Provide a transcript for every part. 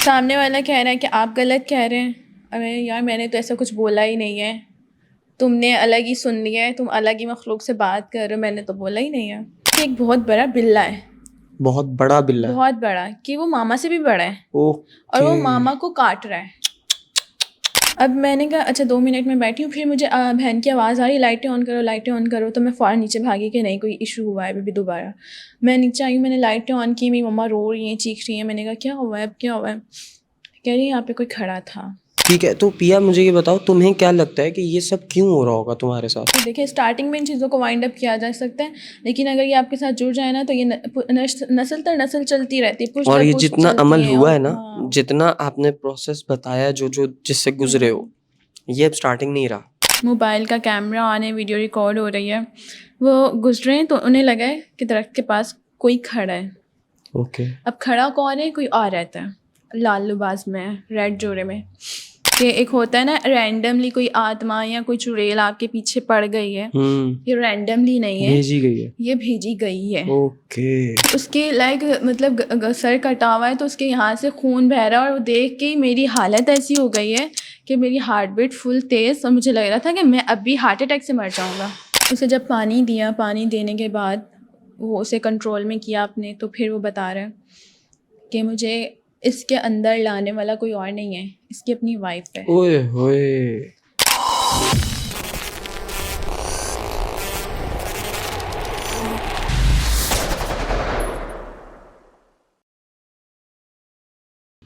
سامنے والا کہہ رہا ہے کہ آپ غلط کہہ رہے ہیں. ارے یار میں نے تو ایسا کچھ بولا ہی نہیں ہے, تم نے الگ ہی سن لیا ہے, تم الگ ہی مخلوق سے بات کر رہے ہو, میں نے تو بولا ہی نہیں ہے. ایک بہت بڑا بلہ ہے, بہت بڑا بلّا, بہت بڑا, کہ وہ ماما سے بھی بڑا ہے اور وہ ماما کو کاٹ رہا ہے. اب میں نے کہا اچھا 2 منٹ میں بیٹھی ہوں, پھر مجھے بہن کی آواز آ رہی لائٹیں آن کرو لائٹیں آن کرو, تو میں فوراً نیچے بھاگی کہ نہیں کوئی ایشو ہوا ہے ابھی دوبارہ. میں نیچے آئی ہوں, میں نے لائٹیں آن کی, میری مما رو رہی ہیں چیخ رہی ہیں. میں نے کہا کیا ہوا ہے, اب کیا ہوا ہے؟ کہہ رہی ہے یہاں پہ کوئی کھڑا تھا. ٹھیک ہے, تو پیا مجھے یہ بتاؤ تمہیں کیا لگتا ہے کہ یہ سب کیوں ہو رہا ہوگا تمہارے ساتھ؟ دیکھیے اسٹارٹنگ میں ان چیزوں کو وائنڈ اپ کیا جا سکتا ہے, لیکن اگر یہ آپ کے ساتھ جڑ جائے نا تو یہ نسل در نسل چلتی رہتی ہے, پشت اور در یہ پشت جتنا چلتی عمل ہیں. ہوا ہے نا, ہاں جتنا آپ نے پروسیس بتایا جو جس سے گزرے ہو, یہ اب اسٹارٹنگ نہیں رہا. موبائل کا کیمرہ آن ہے, ویڈیو ریکارڈ ہو رہی ہے, وہ گزرے ہیں تو انہیں لگا ہے کہ درخت کے پاس کوئی کھڑا ہے. اوکے, اب کھڑا کون ہے, کوئی اور رہتا ہے لال لباس میں, ریڈ جوڑے میں. کہ ایک ہوتا ہے نا رینڈملی کوئی آتما یا کوئی چڑیل آپ کے پیچھے پڑ گئی ہے, یہ رینڈملی نہیں ہے, بھیجی گئی ہے, یہ بھیجی گئی ہے. اوکے. اس کے لائک مطلب سر کٹا ہوا ہے تو اس کے یہاں سے خون بہہ رہا ہے, اور وہ دیکھ کے میری حالت ایسی ہو گئی ہے کہ میری ہارٹ بیٹ فل تیز, اور مجھے لگ رہا تھا کہ میں اب بھی ہارٹ اٹیک سے مر جاؤں گا. اسے جب پانی دیا, پانی دینے کے بعد وہ اسے کنٹرول میں کیا اپنے, تو پھر وہ بتا رہا ہے کہ مجھے اس کے اندر لانے والا کوئی اور نہیں ہے, اس کی اپنی وائف ہے. اوئے ہوئے.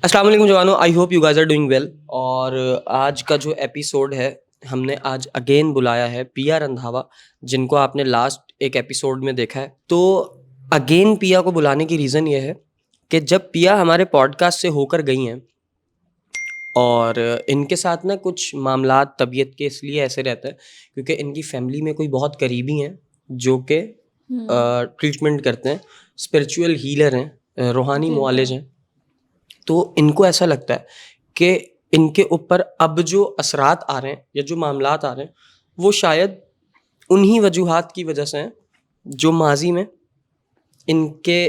السلام علیکم جوانو, I hope you guys are doing well. اور آج کا جو ایپیسوڈ ہے, ہم نے آج اگین بلایا ہے پیا رندھاوا, جن کو آپ نے لاسٹ ایک ایپیسوڈ میں دیکھا ہے. تو اگین پیا کو بلانے کی ریزن یہ ہے کہ جب پیا ہمارے پوڈ کاسٹ سے ہو کر گئی ہیں, اور ان کے ساتھ نا کچھ معاملات طبیعت کے اس لیے ایسے رہتے ہیں کیونکہ ان کی فیملی میں کوئی بہت قریبی ہیں جو کہ ٹریٹمنٹ کرتے ہیں, اسپرچوئل ہیلر ہیں, روحانی معالج ہیں. تو ان کو ایسا لگتا ہے کہ ان کے اوپر اب جو اثرات آ رہے ہیں یا جو معاملات آ رہے ہیں وہ شاید انہی وجوہات کی وجہ سے ہیں جو ماضی میں ان کے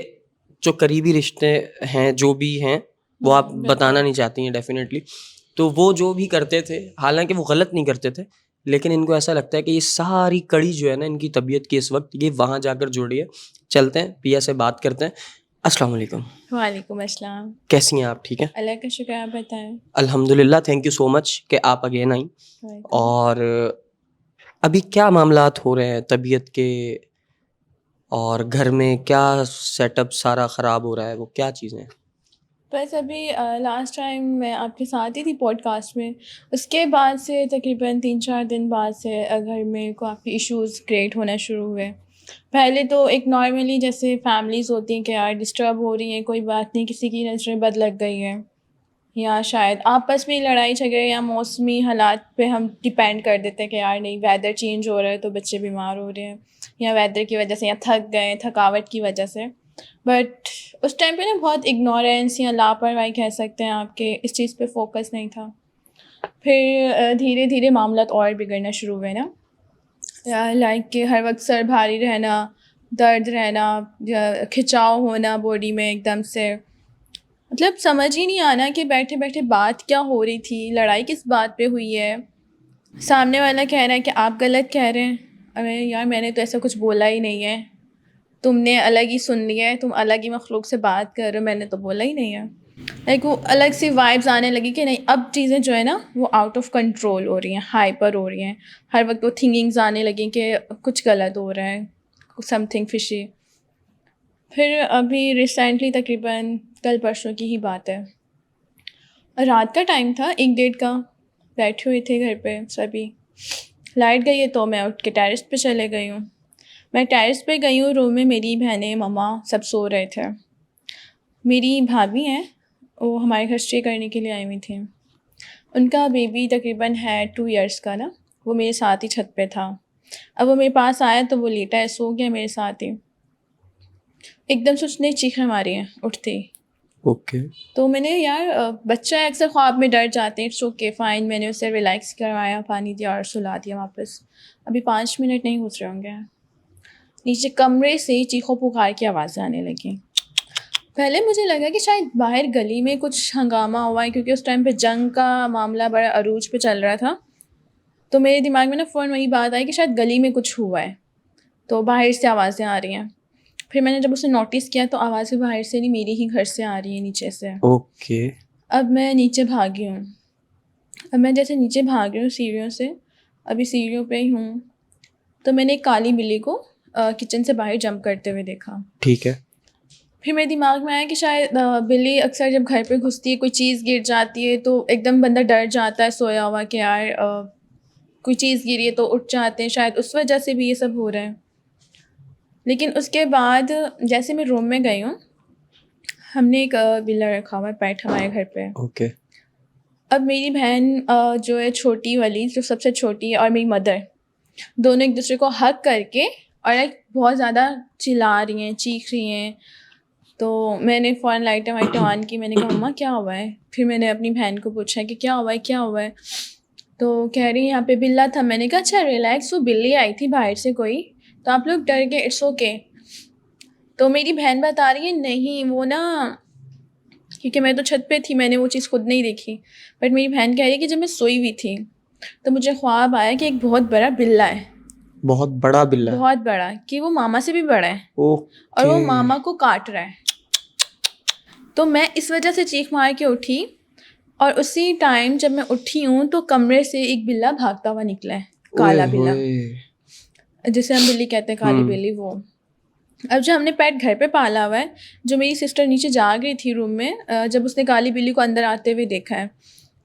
جو قریبی رشتے ہیں جو بھی ہیں وہ آپ بتانا نہیں چاہتی ہیں ڈیفینیٹلی. تو وہ جو بھی کرتے تھے, حالانکہ وہ غلط نہیں کرتے تھے, لیکن ان کو ایسا لگتا ہے کہ یہ ساری کڑی جو ہے نا ان کی طبیعت کی اس وقت یہ وہاں جا کر جڑی ہے. چلتے ہیں پیا سے بات کرتے ہیں. السلام علیکم. وعلیکم السلام. کیسی ہیں آپ؟ ٹھیک ہیں, اللہ کا شکر, آپ بتائیں. الحمد للہ, تھینک یو سو مچ کہ آپ اگین آئیں. اور ابھی کیا معاملات ہو رہے ہیں طبیعت کے, اور گھر میں کیا سیٹ اپ سارا خراب ہو رہا ہے, وہ کیا چیزیں ہیں؟ بس ابھی لاسٹ ٹائم میں آپ کے ساتھ ہی تھی پوڈ کاسٹ میں, اس کے بعد سے تقریباً 3-4 دن بعد سے گھر میں کافی ایشوز کریٹ ہونا شروع ہوئے. پہلے تو ایک نارملی جیسے فیملیز ہوتی ہیں کہ یار ڈسٹرب ہو رہی ہیں, کوئی بات نہیں, کسی کی نظریں بد لگ گئی ہیں, یا شاید آپس میں لڑائی جھگڑے یا موسمی حالات پہ ہم ڈپینڈ کر دیتے ہیں کہ یار نہیں ویدر چینج ہو رہا ہے تو بچے بیمار ہو رہے ہیں, یا ویدر کی وجہ سے, یا تھک گئے تھکاوٹ کی وجہ سے. بٹ اس ٹائم پہ نا بہت اگنورینس یا لاپرواہی کہہ سکتے ہیں آپ کے, اس چیز پہ فوکس نہیں تھا. پھر دھیرے دھیرے معاملات اور بگڑنا شروع ہوئے نا, لائک کہ ہر وقت سر بھاری رہنا, درد رہنا, کھچاؤ ہونا باڈی میں ایک دم سے, مطلب سمجھ ہی نہیں آنا کہ بیٹھے بیٹھے بات کیا ہو رہی تھی, لڑائی کس بات پہ ہوئی ہے. سامنے والا کہہ رہا ہے کہ آپ غلط کہہ رہے ہیں. ارے یار میں نے تو ایسا کچھ بولا ہی نہیں ہے, تم نے الگ ہی سن لیا ہے, تم الگ ہی مخلوق سے بات کر رہے ہو, میں نے تو بولا ہی نہیں ہے. لائک وہ الگ سی وائبز آنے لگی کہ نہیں اب چیزیں جو ہے نا وہ آؤٹ آف کنٹرول ہو رہی ہیں, ہائپر ہو رہی ہیں. ہر وقت وہ تھنکنگز آنے لگیں کہ کچھ غلط ہو رہا ہے, سم تھنگ فشی. پھر ابھی ریسنٹلی تقریباً کل پرسوں کی ہی بات ہے, رات کا ٹائم تھا 1-1:30 کا, بیٹھے ہوئے تھے گھر پہ سبھی, لائٹ گئی ہے تو میں اٹھ کے ٹیرس پہ چلے گئی ہوں. میں ٹیرس پہ گئی ہوں, روم میں میری بہنیں مما سب سو رہے تھے. میری بھابھی ہیں, وہ ہمارے گھر اسٹے کرنے کے لیے آئی ہوئی تھیں. ان کا بیبی تقریباً ہے 2 ایئرس کا نا, وہ میرے ساتھ ہی چھت پہ تھا. اب وہ میرے پاس آیا تو وہ لیٹا ہے, سو گیا میرے ساتھ ہی. ایک دم سے اس نے چیخیں ماری ہیں اٹھتے ہی. اوکے. تو میں نے یار بچہ اکثر خواب میں ڈر جاتے ہیں, اٹس اوکے فائن, میں نے اسے ریلیکس کروایا, پانی دیا اور سلا دیا واپس. ابھی 5 منٹ نہیں گزرے ہوں گے, نیچے کمرے سے چیخوں پکار کی آوازیں آنے لگیں. پہلے مجھے لگا کہ شاید باہر گلی میں کچھ ہنگامہ ہوا ہے، کیونکہ اس ٹائم پہ جنگ کا معاملہ بڑا عروج پہ چل رہا تھا. تو میرے دماغ میں نا فوراً وہی بات آئی کہ شاید گلی میں کچھ ہوا ہے، تو باہر سے آوازیں آ رہی ہیں. پھر میں نے جب اسے نوٹس کیا تو آوازیں باہر سے نہیں، میری ہی گھر سے آ رہی ہیں، نیچے سے. اوکے. اب میں نیچے بھاگی ہوں. اب میں جیسے نیچے بھاگ رہی ہوں سیڑھیوں سے، ابھی سیڑھیوں پہ ہی ہوں، تو میں نے ایک کالی بلی کو کچن سے باہر جمپ کرتے ہوئے دیکھا. ٹھیک ہے. پھر میرے دماغ میں آیا کہ شاید بلی اکثر جب گھر پہ گھستی ہے، کوئی چیز گر جاتی ہے تو ایک دم بندہ ڈر جاتا ہے سویا ہوا کہ یار کوئی چیز گری ہے تو اٹھ جاتے ہیں، شاید اس وجہ سے بھی یہ سب ہو رہا ہے. لیکن اس کے بعد جیسے میں روم میں گئی ہوں، ہم نے ایک بلا رکھا ہوا ہے پیٹ ہمارے گھر پہ. اوکے. اب میری بہن جو ہے چھوٹی والی، جو سب سے چھوٹی ہے، اور میری مدر دونوں ایک دوسرے کو ہگ کر کے اور ایک بہت زیادہ چلا رہی ہیں، چیخ رہی ہیں. تو میں نے فوراً لائٹیں آن کی. میں نے کہا مما کیا ہوا ہے؟ پھر میں نے اپنی بہن کو پوچھا کہ کیا ہوا ہے کیا ہوا ہے. تو کہہ رہی یہاں پہ بلا تھا. میں نے کہا اچھا ریلیکس، وہ بلی آئی تھی باہر سے کوئی، تو آپ لوگ ڈر گئے، اٹس اوکے. تو میری بہن بتا رہی ہے نہیں وہ نا، کیونکہ میں تو چھت پہ تھی، میں نے وہ چیز خود نہیں دیکھی، بٹ میری بہن کہہ رہی ہے کہ جب میں سوئی ہوئی تھی تو مجھے خواب آیا کہ ایک بہت بڑا بلا ہے، بہت بڑا بلا، بہت بڑا، کہ وہ ماما سے بھی بڑا ہے اور وہ ماما کو کاٹ رہا ہے. تو میں اس وجہ سے چیخ مار کے اٹھی، اور اسی ٹائم جب میں اٹھی ہوں تو کمرے سے ایک بلا بھاگتا ہوا نکلا ہے، کالا بلا جسے ہم بلی کہتے ہیں، کالی بلی وہ. اب جو ہم نے پیٹ گھر پہ پالا ہوا ہے، جو میری سسٹر نیچے جا گئی تھی روم میں، جب اس نے کالی بلی کو اندر آتے ہوئے دیکھا ہے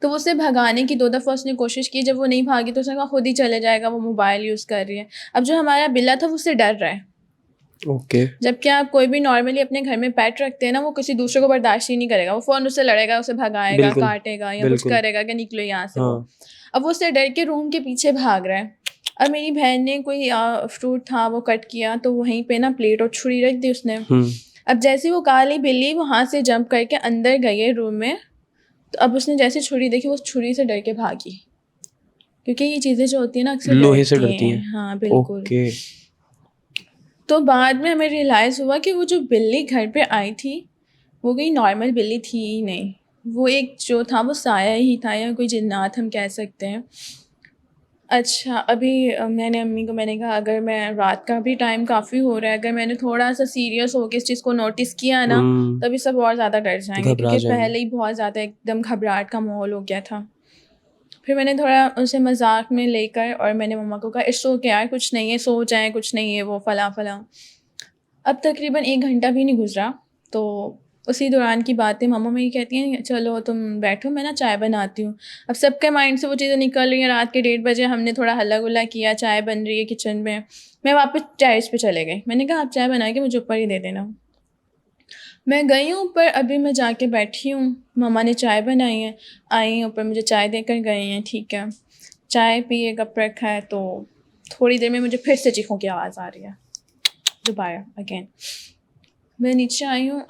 تو وہ اسے بھگانے کی 2 دفعہ اس نے کوشش کی. جب وہ نہیں بھاگی تو اس نے کہا خود ہی چلے جائے گا، وہ موبائل یوز کر رہی ہے. اب جو ہمارا بلا تھا وہ اس سے ڈر رہا ہے. اوکے. جب کہ آپ کوئی بھی نارملی اپنے گھر میں پیٹ رکھتے ہیں نا، وہ کسی دوسرے کو برداشت ہی نہیں کرے گا، وہ فون اس سے لڑے گا، اسے بھگائے گا، کاٹے گا، یا کچھ کرے گا کہ نکلو یہاں سے. وہ اب وہ اس سے ڈر کے روم کے پیچھے بھاگ رہا ہے. اب میری بہن نے کوئی فروٹ تھا وہ کٹ کیا، تو وہیں پہ نا پلیٹ اور چھری رکھ دی اس نے. اب جیسے وہ کالی بلی وہاں سے جمپ کر کے اندر گئی ہے روم میں، تو اب اس نے جیسے چھری دیکھی، وہ چھری سے ڈر کے بھاگی، کیونکہ یہ چیزیں جو ہوتی ہیں نا اکثر لوہے سے ڈرتی ہیں. ہاں بالکل. تو بعد میں ہمیں ریئلائز ہوا کہ وہ جو بلی گھر پہ آئی تھی وہ کوئی نارمل بلی تھی ہی نہیں، وہ ایک جو تھا وہ سایہ ہی تھا، یا کوئی جنات ہم کہہ سکتے ہیں. اچھا ابھی میں نے امی کو میں نے کہا اگر میں رات کا بھی ٹائم کافی ہو رہا ہے، اگر میں نے تھوڑا سا سیریس ہو کے اس چیز کو نوٹس کیا نا تبھی سب اور زیادہ ڈر جائیں گے، کیونکہ پہلے ہی بہت زیادہ ایک دم گھبراہٹ کا ماحول ہو گیا تھا. پھر میں نے تھوڑا اسے مذاق میں لے کر اور میں نے مما کو کہا اٹس اوکے یار، کچھ نہیں ہے، سو جائیں، کچھ نہیں ہے، وہ فلاں فلاں. اب تقریباً 1 گھنٹہ بھی نہیں گزرا تو اسی دوران کی باتیں مما میری کہتی ہیں چلو تم بیٹھو میں نا چائے بناتی ہوں. اب سب کے مائنڈ سے وہ چیزیں نکل رہی ہیں. رات کے 1:30 بجے ہم نے تھوڑا ہلا گلا کیا، چائے بن رہی ہے کچن میں. میں واپس ٹیرس پہ چلے گئی. میں نے کہا آپ چائے بنا کے مجھے اوپر ہی دے دینا. میں گئی ہوں اوپر، ابھی میں جا کے بیٹھی ہوں، مما نے چائے بنائی ہے، آئی ہیں اوپر مجھے چائے دے کر گئی ہیں. ٹھیک ہے، چائے پیے کپ رکھا ہے، تو تھوڑی دیر میں مجھے پھر سے چیخوں کی آواز آ رہی ہے دوبارہ اگین. میں نیچے آئی ہوں.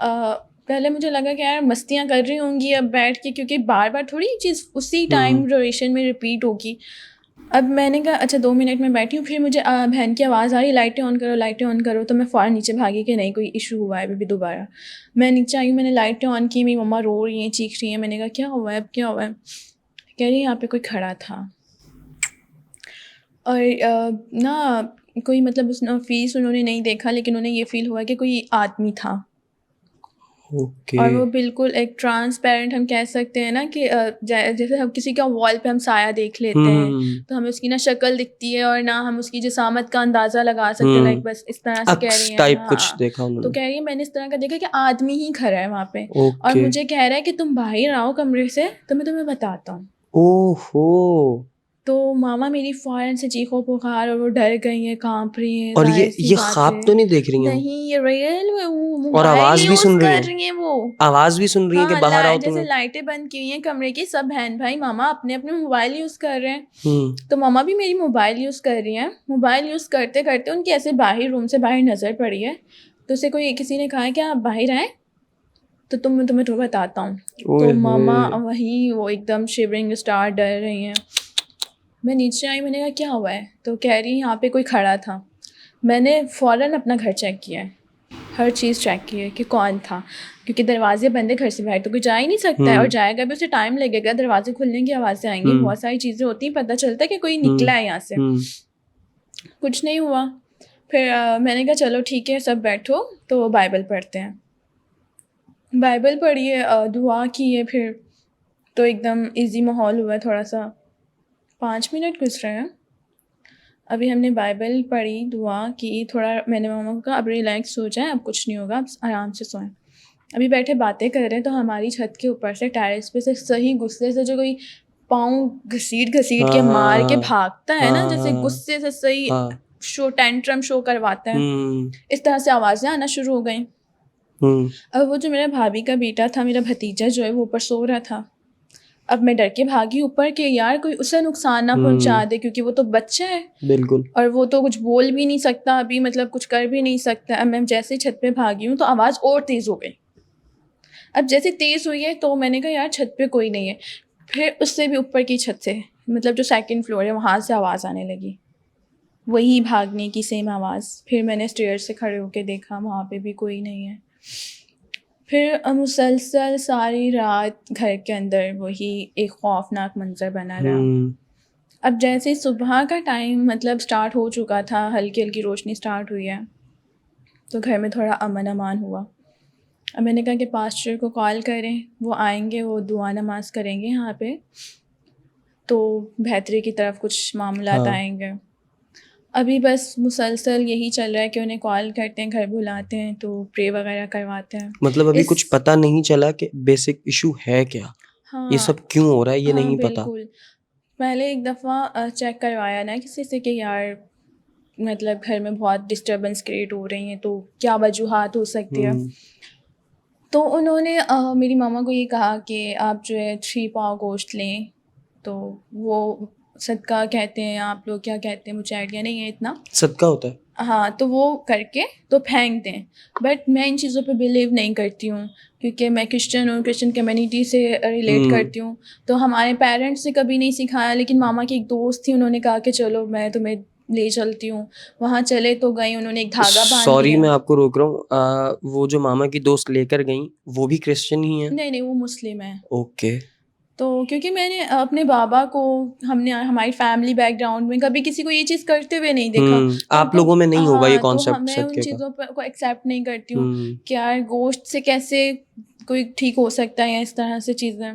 پہلے مجھے لگا کہ یار مستیاں کر رہی ہوں گی اب بیٹھ کے، کیونکہ بار بار تھوڑی یہ چیز اسی ٹائم ڈیوریشن میں ریپیٹ ہوگی. اب میں نے کہا اچھا 2 منٹ میں بیٹھی ہوں. پھر مجھے بہن کی آواز آ رہی لائٹیں آن کرو لائٹیں آن کرو. تو میں فوراً نیچے بھاگی کہ نہیں کوئی ایشو ہوا ہے ابھی بھی دوبارہ. میں نیچے آئی ہوں، میں نے لائٹیں آن کی، میری مما رو رہی ہیں، چیخ رہی ہیں. میں نے کہا کیا ہوا ہے اب کیا ہوا ہے؟ کہہ رہی یہاں پہ کوئی کھڑا تھا، اور نا کوئی مطلب اس نے فیس انہوں نے نہیں دیکھا، لیکن انہیں یہ فیل ہوا کہ کوئی آدمی تھا. اور وہ بالکل ایک ٹرانسپیرنٹ ہم کہہ سکتے ہیں نا کہ جیسے ہم کسی کا وال پہ ہم سایہ دیکھ لیتے ہیں تو ہمیں اس کی نہ شکل دکھتی ہے اور نہ ہم اس کی جسامت کا اندازہ لگا سکتے. لائک بس اس طرح سے کہہ رہی ہیں. ہاں تو کہہ رہی ہے میں نے اس طرح کا دیکھا کہ آدمی ہی کھڑا ہے وہاں پہ، اور مجھے کہہ رہا ہے کہ تم باہر آؤ کمرے سے تو میں تمہیں بتاتا ہوں. اوہو. تو ماما میری فوراً سے چیخو پکار، اور وہ ڈر گئی ہیں، کانپ رہی ہیں. اور یہ خواب تو نہیں دیکھ رہی ہیں؟ نہیں، یہ ریئل اور آواز بھی سن رہی ہیں؟ کر رہی ہیں وہ آواز بھی سن رہی ہیں کہ باہر آؤ تمہیں؟ جیسے لائٹیں بند کی ہوئی ہیں کمرے کی، سب بہن بھائی ماما اپنے اپنے موبائل یوز کر رہے ہیں. تو ماما بھی میری موبائل یوز کر رہی ہیں. موبائل یوز کرتے کرتے ان کی ایسے باہر روم سے باہر نظر پڑی ہے، تو اسے کسی نے کہا کہ آپ باہر آئیں تو تمہیں تو بتاتا ہوں. تو ماما وہیں وہ ایک دم شیورنگ اسٹار ڈر رہی ہیں. میں نیچے آئی، میں نے کہا کیا ہوا ہے؟ تو کہہ رہی یہاں پہ کوئی کھڑا تھا. میں نے فوراً اپنا گھر چیک کیا ہے، ہر چیز چیک کی ہے کہ کون تھا، کیونکہ دروازے بند ہے، گھر سے باہر تو کوئی جا ہی نہیں سکتا ہے، اور جائے گا بھی اسے ٹائم لگے گا، دروازے کھلنے کی آوازیں آئیں گی، بہت ساری چیزیں ہوتی ہیں، پتہ چلتا ہے کہ کوئی نکلا ہے یہاں سے. کچھ نہیں ہوا. پھر میں نے کہا چلو ٹھیک ہے سب بیٹھو تو بائبل پڑھتے ہیں. بائبل پڑھی ہے، دعا کی ہے، پھر تو ایک دم ایزی ماحول ہوا ہے. تھوڑا سا 5 منٹ گزرے ہیں، ابھی ہم نے بائبل پڑھی، دعا کی، تھوڑا میں نے ماما کو کہا اب ریلیکس ہو جائیں، اب کچھ نہیں ہوگا، اب آرام سے سوئیں. ابھی بیٹھے باتیں کر رہے ہیں تو ہماری چھت کے اوپر سے ٹیرس پہ سے صحیح غصے سے جو کوئی پاؤں گھسیٹ کے مار کے بھاگتا ہے نا، جیسے غصے سے صحیح ٹینٹرم شو کرواتا ہے، اس طرح سے آوازیں آنا شروع ہو گئیں. اب وہ جو میرا بھابھی کا بیٹا تھا، میرا بھتیجا جو ہے، وہ اوپر سو رہا تھا. اب میں ڈر کے بھاگی اوپر کہ یار کوئی اسے نقصان نہ پہنچا دے، کیونکہ وہ تو بچہ ہے بالکل، اور وہ تو کچھ بول بھی نہیں سکتا ابھی، مطلب کچھ کر بھی نہیں سکتا. اب میں جیسے چھت پہ بھاگی ہوں تو آواز اور تیز ہو گئی. اب جیسے تیز ہوئی ہے تو میں نے کہا یار چھت پہ کوئی نہیں ہے. پھر اس سے بھی اوپر کی چھت سے، مطلب جو 2nd فلور ہے، وہاں سے آواز آنے لگی، وہی بھاگنے کی سیم آواز. پھر میں نے اسٹیئر سے کھڑے ہو کے دیکھا، وہاں پہ بھی کوئی نہیں ہے. پھر مسلسل ساری رات گھر کے اندر وہی ایک خوفناک منظر بنا رہا. اب جیسے صبح کا ٹائم مطلب اسٹارٹ ہو چکا تھا، ہلکی ہلکی روشنی اسٹارٹ ہوئی ہے، تو گھر میں تھوڑا امن امان ہوا. اب میں نے کہا کہ پاسٹر کو کال کریں، وہ آئیں گے، وہ دعا نماز کریں گے یہاں پہ، تو بہتری کی طرف کچھ معاملات آئیں گے. ابھی بس مسلسل یہی چل رہا ہے کہ انہیں کال کرتے ہیں، گھر بلاتے ہیں تو پرے وغیرہ کرواتے ہیں. مطلب ابھی کچھ پتہ نہیں چلا کہ بیسک ایشو ہے کیا، یہ سب کیوں ہو رہا ہے، یہ نہیں پتا. بالکل. پہلے ایک دفعہ چیک کروایا نا کسی سے کہ یار مطلب گھر میں بہت ڈسٹربنس کریٹ ہو رہی ہیں، تو کیا وجوہات ہو سکتی ہے. تو انہوں نے میری ماما کو یہ کہا کہ آپ جو ہے 3 پاؤ گوشت لیں، تو وہ صدقہ کہتے ہیں، آپ لوگ کیا کہتے ہیں مجھے آئیڈیا نہیں ہے اتنا. صدقہ ہوتا ہے، ہاں، تو وہ کر کے تو پھینک دیں. بٹ میں ان چیزوں پہ بلیو نہیں کرتی ہوں، کیونکہ میں کرسچن ہوں، کرسچن کمیونٹی سے ریلیٹ کرتی ہوں. تو ہمارے پیرنٹس نے کبھی نہیں سکھایا، لیکن ماما کی ایک دوست تھی، انہوں نے کہا کہ چلو میں تمہیں لے چلتی ہوں. وہاں چلے تو گئی، انہوں نے ایک دھاگا باندھ دیا. سوری میں آپ کو روک رہا ہوں، وہ جو ماما کی دوست لے کر گئیں وہ بھی کرسچن ہی ہیں؟ نہیں، وہ مسلم ہے. اوکے. تو کیونکہ میں نے اپنے بابا کو، ہم نے ہماری فیملی بیک گراؤنڈ میں کبھی کسی کو یہ چیز کرتے ہوئے نہیں دیکھا. آپ لوگوں میں نہیں ہوگا یہ تو کانسیپٹ میں ان صدقے کا. چیزوں کو ایکسیپٹ نہیں کرتی ہوں کہ یار گوشت سے کیسے کوئی ٹھیک ہو سکتا ہے یا اس طرح سے چیزیں.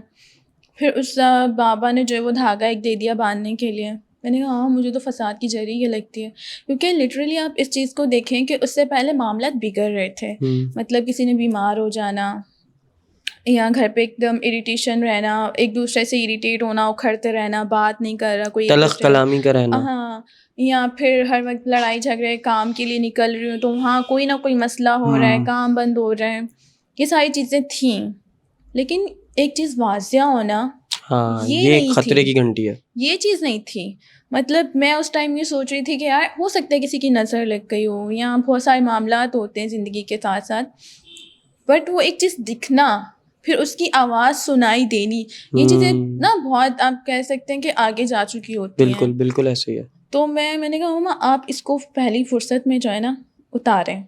پھر اس بابا نے جو ہے وہ دھاگا ایک دے دیا باندھنے کے لیے. میں نے کہا ہاں مجھے تو فساد کی جڑ یہ لگتی ہے، کیونکہ لٹرلی آپ اس چیز کو دیکھیں کہ اس سے پہلے معاملات بگڑ رہے تھے. مطلب کسی نے بیمار ہو جانا یا گھر پہ ایک دم اریٹیشن رہنا، ایک دوسرے سے اریٹیٹ ہونا، اکھڑتے رہنا، بات نہیں کر رہا کوئی، تلخ کلامی کا رہنا. ہاں، یا پھر ہر وقت لڑائی جھگڑے، کام کے لیے نکل رہی ہوں تو وہاں کوئی نہ کوئی مسئلہ ہو رہا ہے، کام بند ہو رہا ہے. یہ ساری چیزیں تھیں، لیکن ایک چیز واضح ہونا یہ نہیں خطرے تھی، کی گھنٹی ہے. یہ چیز نہیں تھی. مطلب میں اس ٹائم یہ سوچ رہی تھی کہ یار ہو سکتا ہے کسی کی نظر لگ گئی ہو، یا بہت سارے معاملات ہوتے ہیں زندگی کے ساتھ ساتھ، بٹ وہ ایک چیز دکھنا، پھر اس کی آواز سنائی دینی، یہ چیزیں نا بہت آپ کہہ سکتے ہیں کہ آگے جا چکی ہوتی ہیں. بالکل ایسے ہی ہے. تو میں نے کہا ماما آپ اس کو پہلی فرصت میں جو ہے نا اتاریں.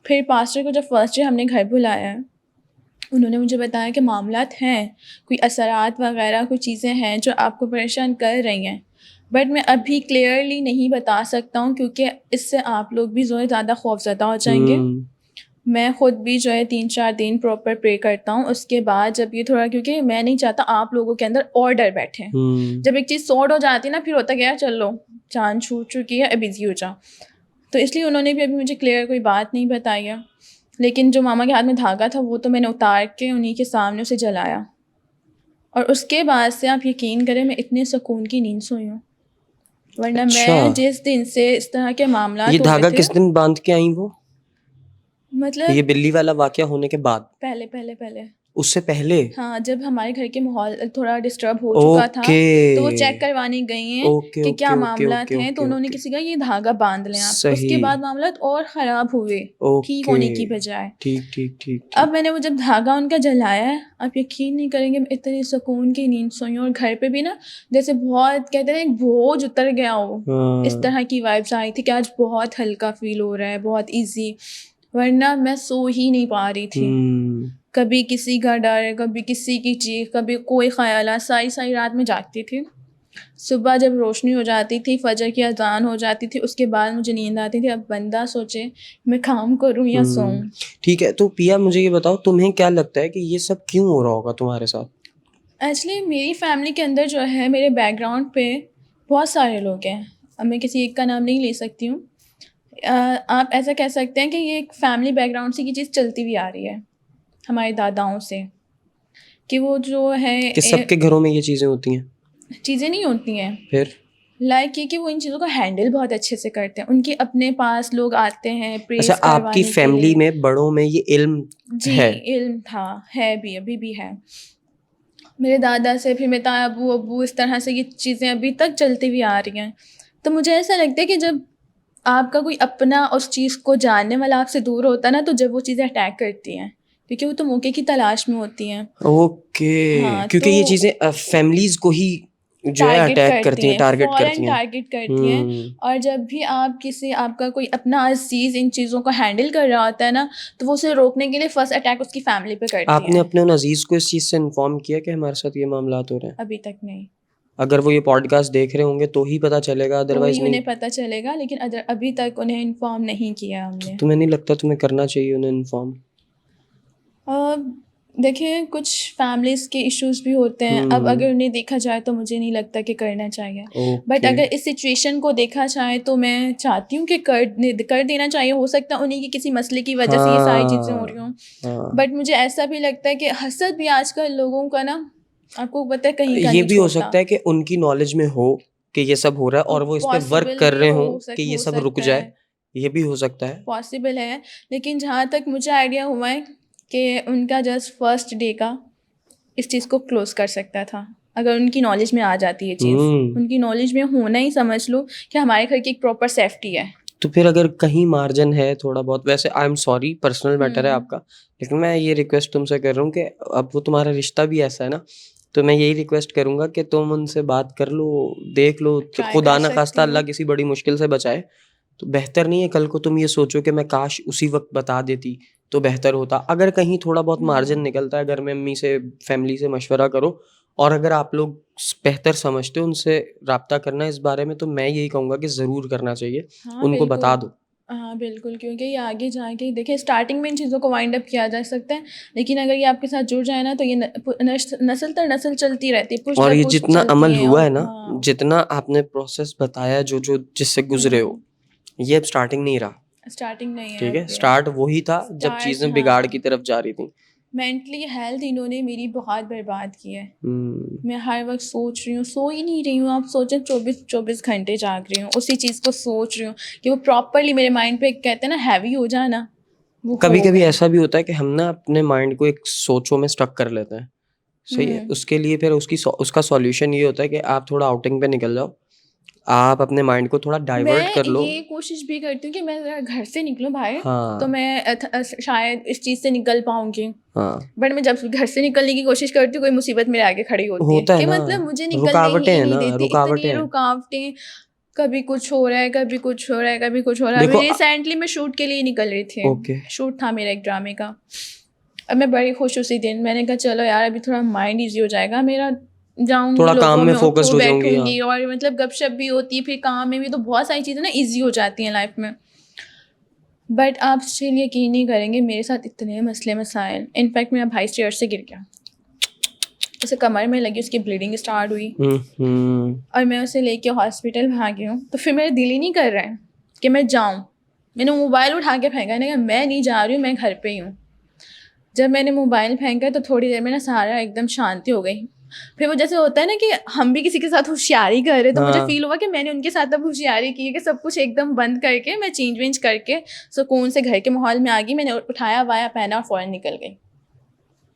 پھر پاسٹر کو جب فرسٹ ڈے ہم نے گھر بلایا ہے، انہوں نے مجھے بتایا کہ معاملات ہیں، کوئی اثرات وغیرہ کوئی چیزیں ہیں جو آپ کو پریشان کر رہی ہیں، بٹ میں ابھی کلیئرلی نہیں بتا سکتا ہوں، کیونکہ اس سے آپ لوگ بھی جو ہے زیادہ خوف زدہ ہو جائیں گے. میں خود بھی جو ہے 3-4 دن پراپر پرے کرتا ہوں. اس کے بعد جب یہ تھوڑا، کیونکہ میں نہیں چاہتا آپ لوگوں کے اندر اور ڈر بیٹھے. جب ایک چیز سارٹ ہو جاتی ہے نا، پھر ہوتا گیا چلو جان چھوٹ چکی ہے، اب ایزی ہو جا. تو اس لیے انہوں نے بھی ابھی مجھے کلیئر کوئی بات نہیں بتائی ہے. لیکن جو ماما کے ہاتھ میں دھاگا تھا وہ تو میں نے اتار کے انہیں کے سامنے اسے جلایا، اور اس کے بعد سے آپ یقین کریں میں اتنے سکون کی نیند سوئی ہوں. ورنہ میں جس دن سے اس طرح کے معاملات یہ دھاگا کس دن باندھ کے آئیں وہ؟ مطلب یہ بلی والا واقعہ ہونے کے بعد؟ پہلے اس سے پہلے؟ ہاں، جب ہمارے گھر کے ماحول تھوڑا ڈسٹرب ہو چکا تھا تو وہ چیک کروانے گئی ہیں کہ کیا معاملات ہیں. تو انہوں نے کسی کا یہ دھاگا باندھ لیا. اس کے بعد معاملات اور خراب ہوئے ٹھیک ہونے کی بجائے. ٹھیک. اب میں نے وہ جب دھاگا ان کا جلایا ہے، آپ یقین نہیں کریں گے میں اتنی سکون کی نیند سوئی ہوں. اور گھر پہ بھی نا جیسے بہت کہتے ہیں ایک بوجھ اتر گیا ہو، اس طرح کی وائبس آئی تھی کہ آج بہت ہلکا فیل ہو رہا ہے، بہت ایزی. ورنہ میں سو ہی نہیں پا رہی تھی. کبھی کسی کا ڈر, کبھی کسی کی چیخ, کبھی کوئی خیالات, ساری رات میں جاگتی تھی. صبح جب روشنی ہو جاتی تھی, فجر کی اذان ہو جاتی تھی, اس کے بعد مجھے نیند آتی تھی. اب بندہ سوچے میں کام کروں یا سوؤں. ٹھیک ہے, تو پیا مجھے یہ بتاؤ تمہیں کیا لگتا ہے کہ یہ سب کیوں ہو رہا ہوگا تمہارے ساتھ؟ ایکچولی میری فیملی کے اندر جو ہے, میرے بیک گراؤنڈ پہ بہت سارے لوگ ہیں. اب میں کسی ایک کا نام نہیں لے سکتی ہوں. آپ ایسا کہہ سکتے ہیں کہ یہ ایک فیملی بیک گراؤنڈ سے یہ چیز چلتی ہوئی آ رہی ہے ہمارے داداؤں سے, کہ وہ جو ہے کہ سب کے گھروں میں یہ چیزیں ہوتی ہیں. چیزیں نہیں ہوتی ہیں, پھر لائک یہ کہ وہ ان چیزوں کو ہینڈل بہت اچھے سے کرتے ہیں. ان کے اپنے پاس لوگ آتے ہیں پریز اچھا, آپ کی فیملی میں بڑوں میں یہ علم جی ہے؟ علم تھا, ہے بھی, ابھی بھی ہے. میرے دادا سے, پھر میرے ابو, اس طرح سے یہ چیزیں ابھی تک چلتی ہوئی آ رہی ہیں. تو مجھے ایسا لگتا ہے کہ جب آپ کا کوئی اپنا اس چیز کو جاننے والا آپ سے دور ہوتا ہے نا, تو جب وہ چیزیں اٹیک کرتی ہیں, کیونکہ وہ تو موقع کی تلاش میں ہوتی ہیں. اوکے, کیونکہ یہ چیزیں فیملیز کو ہی جو ہے اٹیک کرتی ہیں, ٹارگٹ کرتی ہیں, ٹارگٹ کرتی ہیں. اور جب بھی آپ کا کوئی اپنا عزیز ان چیزوں کو ہینڈل کر رہا ہوتا ہے نا, تو وہ اسے روکنے کے لیے فرسٹ اٹیک اس کی فیملی پہ کرتی ہے. آپ نے اپنے ان عزیز کو اس چیز سے انفارم کیا کہ ہمارے ساتھ یہ معاملات ہو رہے ہیں؟ ابھی تک نہیں. اگر وہ یہ پوڈ کاسٹ دیکھ رہے ہوں گے تو ہی پتہ چلے گا, ادروائز نہیں. انہیں پتہ چلے گا, لیکن ابھی تک انہیں انفارم نہیں کیا ہم نے. تمہیں نہیں لگتا تمہیں کرنا چاہیے انہیں انفارم؟ دیکھیں, کچھ فیملیز کے ایشوز بھی ہوتے ہیں. اب اگر انہیں دیکھا جائے تو مجھے نہیں لگتا کہ کرنا چاہیے. بٹ اگر اس سچویشن کو دیکھا جائے تو میں چاہتی ہوں کہ کر دینا چاہیے. ہو سکتا ہے انہیں کی کسی مسئلے کی وجہ سے یہ ساری چیزیں ہو رہی ہوں. بٹ مجھے ایسا بھی لگتا ہے کہ حسد بھی آج کل لوگوں کا نا, آپ کو پتہ ہے کہیں کا نہیں چھوڑتا. یہ بھی ہو سکتا ہے کہ ان کی نالج میں ہو کہ یہ سب ہو رہا ہے اور وہ اس پہ ورک کر رہے ہوں کہ یہ سب رک جائے. یہ بھی ہو سکتا ہے, پاسبل ہے. لیکن جہاں تک مجھے آئیڈیا ہوا ہے کہ ان کا جسٹ فرسٹ ڈے کا اس چیز کو کلوز کر سکتا تھا, اگر ان کی نالج میں آ جاتی ہے چیز. ان کی نالج میں ہونا ہی سمجھ لو کہ ہمارے گھر کی ایک پراپر سیفٹی ہے. تو پھر اگر کہیں مارجن ہے تھوڑا بہت, ویسے I am sorry personal matter ہے آپ کا, لیکن میں یہ ریکویسٹ تم سے کر رہا ہوں کہ اب وہ تمہارا رشتہ بھی ایسا ہے نا, تو میں یہی ریکویسٹ کروں گا کہ تم ان سے بات کر لو, دیکھ لو. خدا نہ خواستہ اللہ کسی بڑی مشکل سے بچائے تو بہتر نہیں ہے کل کو تم یہ سوچو کہ میں کاش اسی وقت بتا دیتی تو بہتر ہوتا. اگر کہیں تھوڑا بہت مارجن نکلتا ہے, گھر میں امی سے, فیملی سے مشورہ کرو. اور اگر آپ لوگ بہتر سمجھتے ہو ان سے رابطہ کرنا اس بارے میں, تو میں یہی کہوں گا کہ ضرور کرنا چاہیے. ان کو بتا دو. ہاں بالکل, کیونکہ یہ آگے جا کے دیکھیں اسٹارٹنگ میں ان چیزوں کو وائنڈ اپ کیا جا سکتا ہے, لیکن اگر یہ آپ کے ساتھ جڑ جائے نا تو یہ نسل در نسل چلتی رہتی ہے. اور یہ جتنا عمل ہوا ہے نا, جتنا آپ نے پروسیس بتایا جو جس سے گزرے ہو, یہ اب اسٹارٹنگ نہیں رہا. اسٹارٹنگ نہیں ہے, ٹھیک ہے, اسٹارٹ وہی تھا جب چیزیں بگاڑ کی طرف جا رہی تھیں. مینٹلی ہیلتھ انہوں نے میری بہت برباد کی ہے. میں ہر وقت سوچ رہی ہوں, سو ہی نہیں رہی ہوں. آپ سوچیں 24 گھنٹے جاگ رہی ہوں, اسی چیز کو سوچ رہی ہوں کہ وہ پراپرلی میرے مائنڈ پہ کہتے ہیں نا ہیوی ہو جانا. کبھی کبھی ایسا بھی ہوتا ہے کہ ہم نا اپنے مائنڈ کو ایک سوچوں میں اسٹک کر لیتے ہیں. صحیح ہے, اس کے لیے پھر اس کا سولوشن یہ ہوتا ہے کہ آپ تھوڑا آؤٹنگ پہ نکل جاؤ, آپ اپنے مائنڈ کو تھوڑا ڈائیورٹ کر لو. میں یہ کوشش بھی کرتی ہوں کہ میں گھر سے نکلوں باہر, تو میں شاید اس چیز سے نکل پاؤں گی. بٹ میں جب گھر سے نکلنے کی کوشش کرتی ہوں کوئی مصیبت میرے آگے کھڑی ہوتی ہے کہ مطلب مجھے نکلنے ہی نہیں دیتی. اتنی رکاوٹیں, کبھی کچھ ہو رہا ہے, کبھی کچھ ہو رہا ہے, کبھی کچھ ہو رہا ہے. ابھی ریسنٹلی میں شوٹ کے لیے نکل رہی تھی, شوٹ تھا میرا ایک ڈرامے کا. اب میں بڑی خوش اسی دن, میں نے کہا چلو یار ابھی تھوڑا مائنڈ ایزی ہو جائے گا میرا, جاؤں گی لوگوں میں اٹھوں بیٹھوں گی, اور مطلب گپ شپ بھی ہوتی ہے, پھر کام میں بھی, تو بہت ساری چیزیں نا ایزی ہو جاتی ہیں لائف میں. بٹ آپ اسٹل یقین نہیں کریں گے, میرے ساتھ اتنے مسئلے مسائل. انفیکٹ میرا بھائی اسٹیئر سے گر گیا, اسے کمر میں لگی, اس کی بلیڈنگ اسٹارٹ ہوئی, اور میں اسے لے کے ہاسپٹل بھاگی ہوں. تو پھر میرا دل ہی نہیں کر رہا ہے کہ میں جاؤں. میں نے موبائل اٹھا کے پھینکا, نے کہا میں نہیں جا رہی ہوں, میں گھر پہ ہی ہوں. جب میں نے موبائل پھینکا تو تھوڑی دیر میں نا سارا ایک دم شانتی ہو گئی. پھر وہ جیسے ہوتا ہے نا کہ ہم بھی کسی کے ساتھ ہوشیاری کر رہے, تو مجھے فیل ہوا کہ میں نے ان کے ساتھ اب ہوشیاری کی ہے, کہ سب کچھ ایک دم بند کر کے میں چینج وینج کر کے سکون سے گھر کے ماحول میں آ گئی. میں نے اٹھایا وایا پہنا اور فوراً نکل گئی.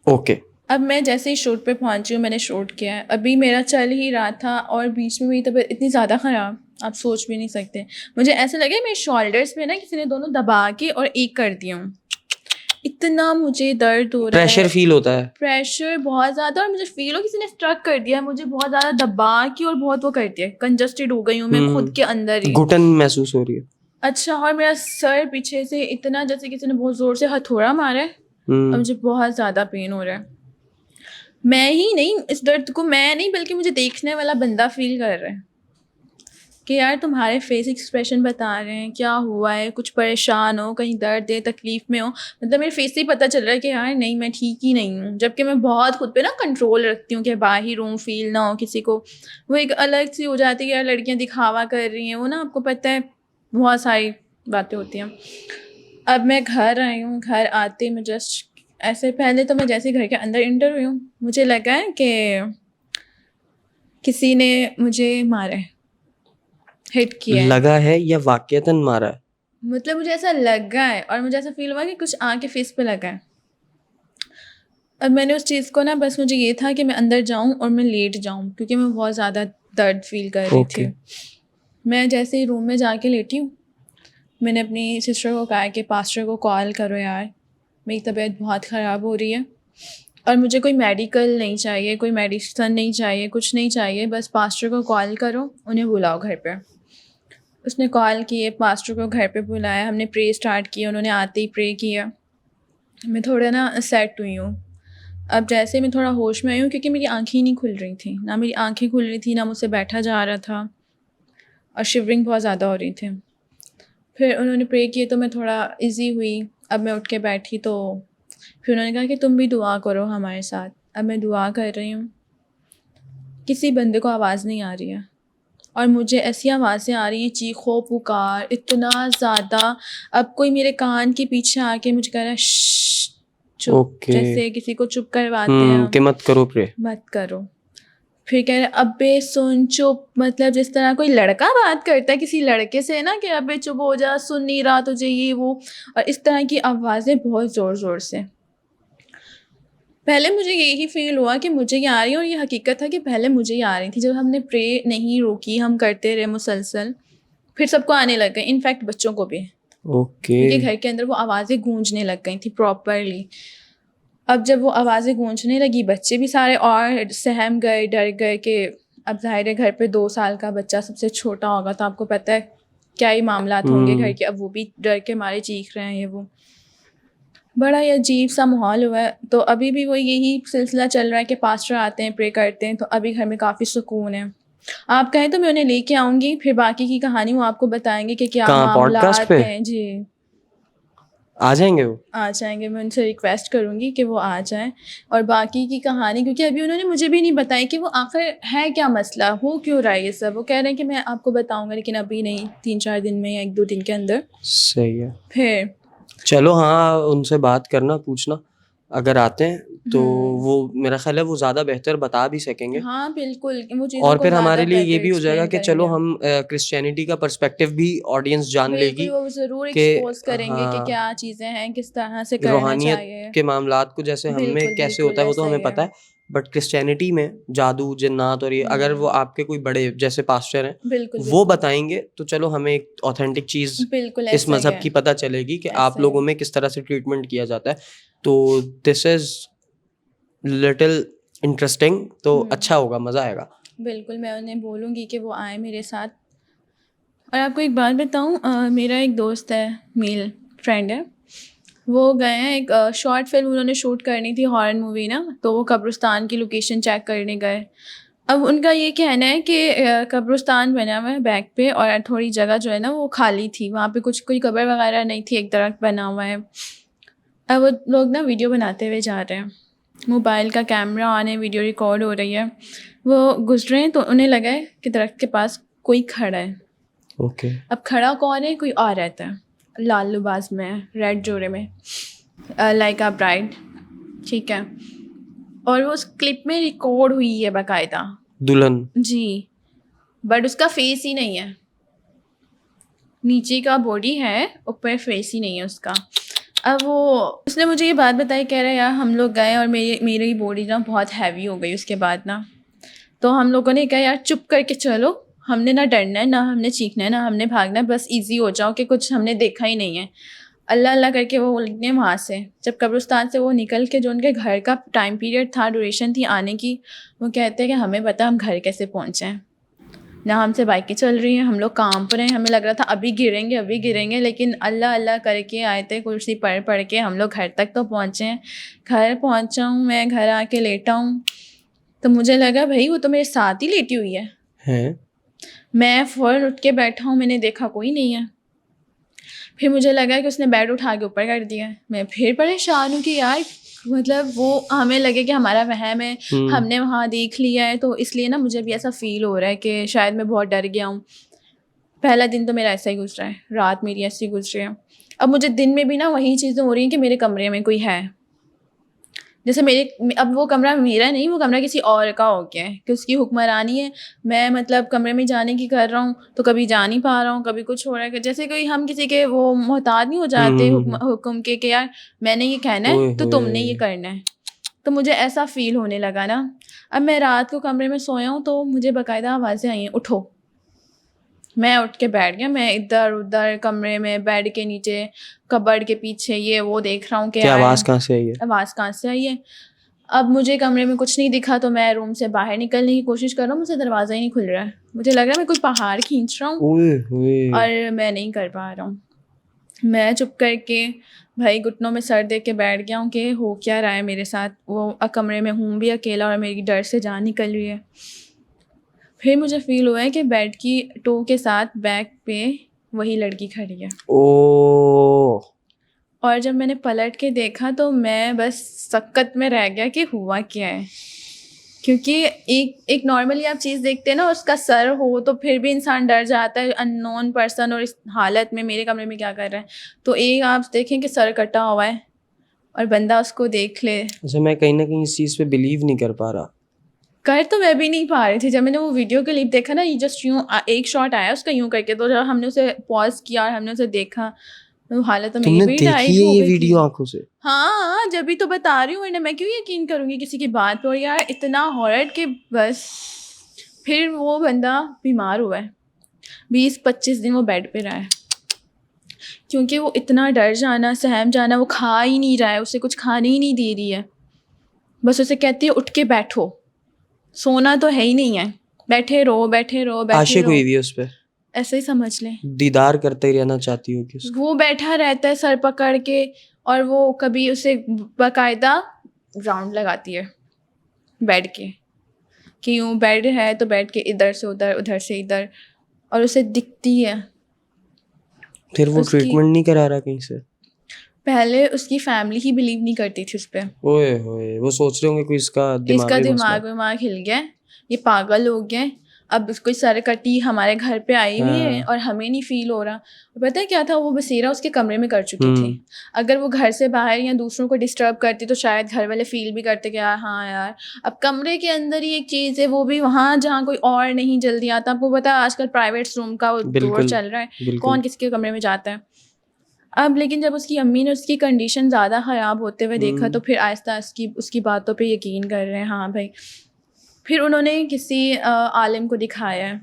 اوکے, اب میں جیسے ہی شوٹ پہ پہنچی ہوں, میں نے شوٹ کیا ہے, ابھی میرا چل ہی رہا تھا, اور بیچ میں میری طبیعت اتنی زیادہ خراب آپ سوچ بھی نہیں سکتے. مجھے ایسا لگے میرے شولڈرس پہ نا کسی نے دونوں دبا کے اور ایک کر دیا ہوں. اتنا مجھے درد ہو رہا ہے, پریشر فیل ہوتا ہے, پریشر بہت زیادہ, اور مجھے فیل ہو کسی نے اسٹرک کر دیا ہے مجھے بہت زیادہ دبا کے, اور بہت وہ کر دیا, کنجسٹڈ ہو گئی ہوں میں خود کے اندر ہی, گھٹن محسوس ہو رہی ہے. اچھا، اور میرا سر پیچھے سے اتنا جیسے کسی نے بہت زور سے ہتھوڑا مارا ہے اور مجھے بہت زیادہ پین ہو رہا ہے. میں ہی نہیں، اس درد کو میں نہیں بلکہ مجھے دیکھنے والا بندہ فیل کر رہا ہے کہ یار تمہارے فیس ایکسپریشن بتا رہے ہیں کیا ہوا ہے، کچھ پریشان ہو، کہیں درد ہے، تکلیف میں ہو. مطلب میرے فیس سے ہی پتہ چل رہا ہے کہ یار نہیں میں ٹھیک ہی نہیں ہوں. جبکہ میں بہت خود پہ نا کنٹرول رکھتی ہوں کہ باہر ہوں، فیل نہ ہو کسی کو. وہ ایک الگ سی ہو جاتی ہے کہ یار لڑکیاں دکھاوا کر رہی ہیں، وہ نا آپ کو پتہ ہے بہت ساری باتیں ہوتی ہیں. اب میں گھر آئی ہوں، گھر آتے میں جسٹ ایسے پہلے تو میں جیسے گھر کے اندر انٹر ہوئی ہوں مجھے لگا ہے کہ کسی نے مجھے مارا ہے، ہٹ کیا ہے. لگا ہے یا واقعتاً مارا ہے؟ مطلب مجھے ایسا لگا ہے اور مجھے ایسا فیل ہوا کہ کچھ آ کے فیس پہ لگا ہے. اب میں نے اس چیز کو نا بس مجھے یہ تھا کہ میں اندر جاؤں اور میں لیٹ جاؤں کیونکہ میں بہت زیادہ درد فیل کر رہی تھی. میں جیسے ہی روم میں جا کے لیٹی ہوں میں نے اپنی سسٹر کو کہا کہ پاسٹر کو کال کرو یار میری طبیعت بہت خراب ہو رہی ہے اور مجھے کوئی میڈیکل نہیں چاہیے، کوئی میڈیسن نہیں چاہیے، کچھ نہیں چاہیے، بس پاسٹر کو کال کرو، انہیں بلاؤ گھر پہ. اس نے کال کیے، پاسٹر کو گھر پہ بلایا، ہم نے پرے اسٹارٹ کیا، انہوں نے آتے ہی پرے کیا. میں تھوڑا نا سیٹ ہوئی ہوں. اب جیسے میں تھوڑا ہوش میں آئی ہوں کیونکہ میری آنکھیں نہیں کھل رہی تھیں، نہ میری آنکھیں کھل رہی تھیں، نہ مجھ سے بیٹھا جا رہا تھا اور شیورنگ بہت زیادہ ہو رہی تھی. پھر انہوں نے پرے کیے تو میں تھوڑا ایزی ہوئی. اب میں اٹھ کے بیٹھی تو پھر انہوں نے کہا کہ تم بھی دعا کرو ہمارے ساتھ. اب میں دعا کر رہی ہوں، کسی بندے کو آواز نہیں آ رہی ہے اور مجھے ایسی آوازیں آ رہی ہیں چیخو پکار اتنا زیادہ. اب کوئی میرے کان کے پیچھے آ کے مجھے کہہ رہا ہے شش چپ، جیسے کسی کو چپ کرواتے ہیں کہ مت کرو پرے، مت کرو. پھر کہہ رہے ابے سن چپ، مطلب جس طرح کوئی لڑکا بات کرتا ہے کسی لڑکے سے نا کہ ابے چپ ہو جا، سن نہیں رہا تجھے یہ وہ، اور اس طرح کی آوازیں بہت زور زور سے. پہلے مجھے یہی فیل ہوا کہ مجھے یہ آ رہی ہے اور یہ حقیقت ہے کہ پہلے مجھے ہی آ رہی تھی. جب ہم نے پرے نہیں روکی، ہم کرتے رہے مسلسل، پھر سب کو آنے لگ گئے، انفیکٹ بچوں کو بھی، کیونکہ گھر کے اندر وہ آوازیں گونجنے لگ گئی تھیں پراپرلی. اب جب وہ آوازیں گونجنے لگی بچے بھی سارے اور سہم گئے، ڈر گئے کہ اب ظاہر ہے گھر پہ 2 سال کا بچہ سب سے چھوٹا ہوگا تو آپ کو پتہ ہے کیا ہی معاملات ہوں گے گھر کے. اب وہ بھی ڈر کے مارے چیخ رہے ہیں، یہ وہ بڑا ہی عجیب سا ماحول ہوا ہے. تو ابھی بھی وہ یہی سلسلہ چل رہا ہے کہ پاسٹر آتے ہیں پرے کرتے ہیں، تو ابھی گھر میں کافی سکون ہے. آپ کہیں تو میں انہیں لے کے آؤں گی، پھر باقی کی کہانی وہ آپ کو بتائیں گے کہ کیا معاملات ہیں. جی آ جائیں گے، وہ آ جائیں گے. میں ان سے ریکویسٹ کروں گی کہ وہ آ جائیں اور باقی کی کہانی، کیونکہ ابھی انہوں نے مجھے بھی نہیں بتائی کہ وہ آخر ہے کیا مسئلہ، ہو کیوں رہا ہے یہ سب. وہ کہہ رہے ہیں کہ میں آپ کو بتاؤں گا لیکن ابھی نہیں، 3-4 دن میں یا 1-2 دن کے اندر. صحیح ہے. پھر چلو ہاں ان سے بات کرنا، پوچھنا اگر آتے ہیں تو وہ میرا خیال ہے وہ زیادہ بہتر بتا بھی سکیں گے. ہاں بالکل، وہ چیزوں اور کو پھر زیادہ ہمارے لیے یہ بہتر بھی ہو جائے گا ایکسپلین کہ کریں چلو گے. ہم کرسچینٹی کا پرسپیکٹیو بھی آڈینس جان لے بالکل گی وہ ضرور کہ ایکسپوز کریں گے کہ کیا چیزیں ہیں، کس طرح سے کرنا چاہیے. روحانیت کے معاملات کو جیسے ہم میں کیسے ہوتا ہے وہ تو ہمیں پتہ ہے، بٹ کرسچینٹی میں جادو جنات اور یہ اگر وہ آپ کے کوئی بڑے جیسے پاسٹر ہیں وہ بتائیں گے تو چلو ہمیں ایک اوتھینٹک چیز اس مذہب کی پتہ چلے گی کہ آپ لوگوں میں کس طرح سے ٹریٹمنٹ کیا جاتا ہے. تو دس از لٹل انٹرسٹنگ، تو اچھا ہوگا، مزہ آئے گا. بالکل میں انہیں بولوں گی کہ وہ آئیں میرے ساتھ. اور آپ کو ایک بات بتاؤں، میرا ایک دوست ہے، میل فرینڈ ہے، وہ گئے ہیں ایک شارٹ فلم انہوں نے شوٹ کرنی تھی، ہارر مووی نا، تو وہ قبرستان کی لوکیشن چیک کرنے گئے. اب ان کا یہ کہنا ہے کہ قبرستان بنا ہوا ہے بیک پہ اور تھوڑی جگہ جو ہے نا وہ خالی تھی، وہاں پہ کچھ کوئی قبر وغیرہ نہیں تھی، ایک درخت بنا ہوا ہے. اب وہ لوگ نا ویڈیو بناتے ہوئے جا رہے ہیں، موبائل کا کیمرہ آن ہے، ویڈیو ریکارڈ ہو رہی ہے. وہ گزرے ہیں تو انہیں لگا ہے کہ درخت کے پاس کوئی کھڑا ہے. اب کھڑا کون ہے؟ کوئی اور رہتا ہے لال لباس میں، ریڈ جوڑے میں، لائک آ برائڈ، ٹھیک ہے. اور وہ اس کلپ میں ریکارڈ ہوئی ہے باقاعدہ، دلہن جی، بٹ اس کا فیس ہی نہیں ہے، نیچے کا باڈی ہے، اوپر فیس ہی نہیں ہے اس کا. اب اس نے مجھے یہ بات بتائی، کہہ رہا ہے یار ہم لوگ گئے اور میری باڈی نا بہت ہیوی ہو گئی اس کے بعد نا، تو ہم لوگوں نے کہا یار چپ کر کے چلو، ہم نے نہ ڈرنا ہے، نہ ہم نے چیخنا ہے، نہ ہم نے بھاگنا ہے، بس ایزی ہو جاؤ کہ کچھ ہم نے دیکھا ہی نہیں ہے. اللہ اللہ کر کے وہ نکلے وہاں سے. جب قبرستان سے وہ نکل کے جو ان کے گھر کا ٹائم پیریڈ تھا، ڈیوریشن تھی آنے کی، وہ کہتے ہیں کہ ہمیں پتہ ہم گھر کیسے پہنچے ہیں. نہ ہم سے بائکیں چل رہی ہیں, ہم لوگ کانپ رہے ہیں, ہمیں لگ رہا تھا ابھی گریں گے, لیکن اللہ اللہ کر کے آیتیں کرسی پڑھ کے ہم لوگ گھر تک تو پہنچے ہیں. گھر پہنچا ہوں میں, گھر آ کے لیٹا ہوں تو مجھے لگا بھائی وہ تو میرے ساتھ ہی لیٹی ہوئی ہے. میں فوراً اٹھ کے بیٹھا ہوں, میں نے دیکھا کوئی نہیں ہے. پھر مجھے لگا کہ اس نے بیڈ اٹھا کے اوپر کر دیا. میں پھر پریشان ہوں کہ یار مطلب وہ ہمیں لگے کہ ہمارا وہم ہے, ہم نے وہاں دیکھ لیا ہے, تو اس لیے نا مجھے بھی ایسا فیل ہو رہا ہے کہ شاید میں بہت ڈر گیا ہوں. پہلا دن تو میرا ایسا ہی گزرا ہے, رات میری ایسی گزری ہے. اب مجھے دن میں بھی نا وہی چیزیں ہو رہی ہیں کہ میرے کمرے میں کوئی ہے. جیسے اب وہ کمرہ میرا نہیں, وہ کمرہ کسی اور کا ہو گیا ہے کہ اس کی حکمرانی ہے. میں مطلب کمرے میں جانے کی کر رہا ہوں تو کبھی جا نہیں پا رہا ہوں, کبھی کچھ ہو رہا ہے. جیسے کوئی ہم کسی کے وہ محتاج نہیں ہو جاتے حکم کے کہ یار میں نے یہ کہنا ہے تو تم نے یہ کرنا ہے. تو مجھے ایسا فیل ہونے لگا نا. اب میں رات کو کمرے میں سویا ہوں تو مجھے باقاعدہ آوازیں آئی ہیں اٹھو. میں اٹھ کے بیٹھ گیا, میں ادھر ادھر کمرے میں, بیڈ کے نیچے, کبرڈ کے پیچھے, یہ وہ دیکھ رہا ہوں کہ آواز کہاں سے آئی ہے. آواز کہاں سے آئی ہے. اب مجھے کمرے میں کچھ نہیں دکھا تو میں روم سے باہر نکلنے کی کوشش کر رہا ہوں, مجھے دروازہ ہی نہیں کھل رہا ہے. مجھے لگ رہا ہے میں کوئی پہاڑ کھینچ رہا ہوں اور میں نہیں کر پا رہا ہوں. میں چپ کر کے بھائی گھٹنوں میں سر دے کے بیٹھ گیا ہوں کہ ہو کیا رہا ہے میرے ساتھ. وہ کمرے میں ہوں بھی اکیلا اور میری ڈر سے جان نکل رہی ہے. پھر مجھے فیل ہوا ہے کہ بیڈ کی ٹو کے ساتھ بیک پہ وہی لڑکی کھڑی ہے. اور جب میں نے پلٹ کے دیکھا تو میں بس سکت میں رہ گیا کہ ہوا کیا ہے. کیونکہ ایک نارملی آپ چیز دیکھتے ہیں نا, اس کا سر ہو تو پھر بھی انسان ڈر جاتا ہے, ان نون پرسن, اور اس حالت میں میرے کمرے میں کیا کر رہا ہے. تو ایک آپ دیکھیں کہ سر کٹا ہوا ہے اور بندہ اس کو دیکھ لے. اچھا, میں کہیں نہ کہیں اس چیز پہ بلیو نہیں کر پا رہا. کر تو میں بھی نہیں پا رہی تھی. جب میں نے وہ ویڈیو کلپ دیکھا نا, یہ جسٹ یوں ایک شاٹ آیا اس کا یوں کر کے, تو جب ہم نے اسے پاز کیا اور ہم نے اسے دیکھا, حالت تو میری بھی ٹائٹ ہو گئی تھی. ویڈیو آنکھوں سے؟ ہاں, جب بھی تو بتا رہی ہوں, ورنہ میں کیوں یقین کروں گی کسی کی بات پر. یار اتنا ہارڈ کہ بس. پھر وہ بندہ بیمار ہوا ہے, 20-25 دن وہ بیڈ پہ رہا ہے, کیونکہ وہ اتنا ڈر جانا, سہم جانا, وہ کھا ہی نہیں رہا ہے, اسے کچھ کھانے ہی نہیں دے رہی ہے. بس اسے کہتی ہے اٹھ کے بیٹھو, سونا تو ہے ہی نہیں ہے, بیٹھے رہو بیٹھے رہو بیٹھے عاشق رہو. ہوئی ہوئی اس پہ, ایسے ہی سمجھ لیں, دیدار کرتے رہنا چاہتی ہوں. وہ بیٹھا رہتا ہے سر پکڑ کے, اور وہ کبھی اسے باقاعدہ راؤنڈ لگاتی ہے بیڈ کے, کہ یوں بیڈ ہے تو بیڈ کے ادھر سے ادھر, ادھر سے ادھر, اور اسے دکھتی ہے. پھر وہ ٹریٹمنٹ نہیں کرا رہا کہیں سے؟ پہلے اس کی فیملی ہی بلیو نہیں کرتی تھی اس پہ. اوئے ہوئے, وہ سوچ رہے ہوں گے کوئی اس کا دماغ ہل گیا, یہ پاگل ہو گیا. اب اس کوئی سر کٹی ہمارے گھر پہ آئی ہوئی ہے اور ہمیں نہیں فیل ہو رہا. پتہ ہے کیا تھا, وہ بصیرہ اس کے کمرے میں کر چکی تھی. اگر وہ گھر سے باہر یا دوسروں کو ڈسٹرب کرتی تو شاید گھر والے فیل بھی کرتے کہ ہاں یار, اب کمرے کے اندر ہی ایک چیز ہے, وہ بھی وہاں جہاں کوئی اور نہیں جلدی آتا. آپ کو پتا ہے آج کل پرائیویٹ روم کا دور چل رہا ہے, کون کس کے کمرے میں جاتا ہے. اب لیکن جب اس کی امی نے اس کی کنڈیشن زیادہ خراب ہوتے ہوئے دیکھا تو پھر آہستہ اس کی باتوں پہ یقین کر رہے ہیں. ہاں بھائی. پھر انہوں نے کسی عالم کو دکھایا ہے,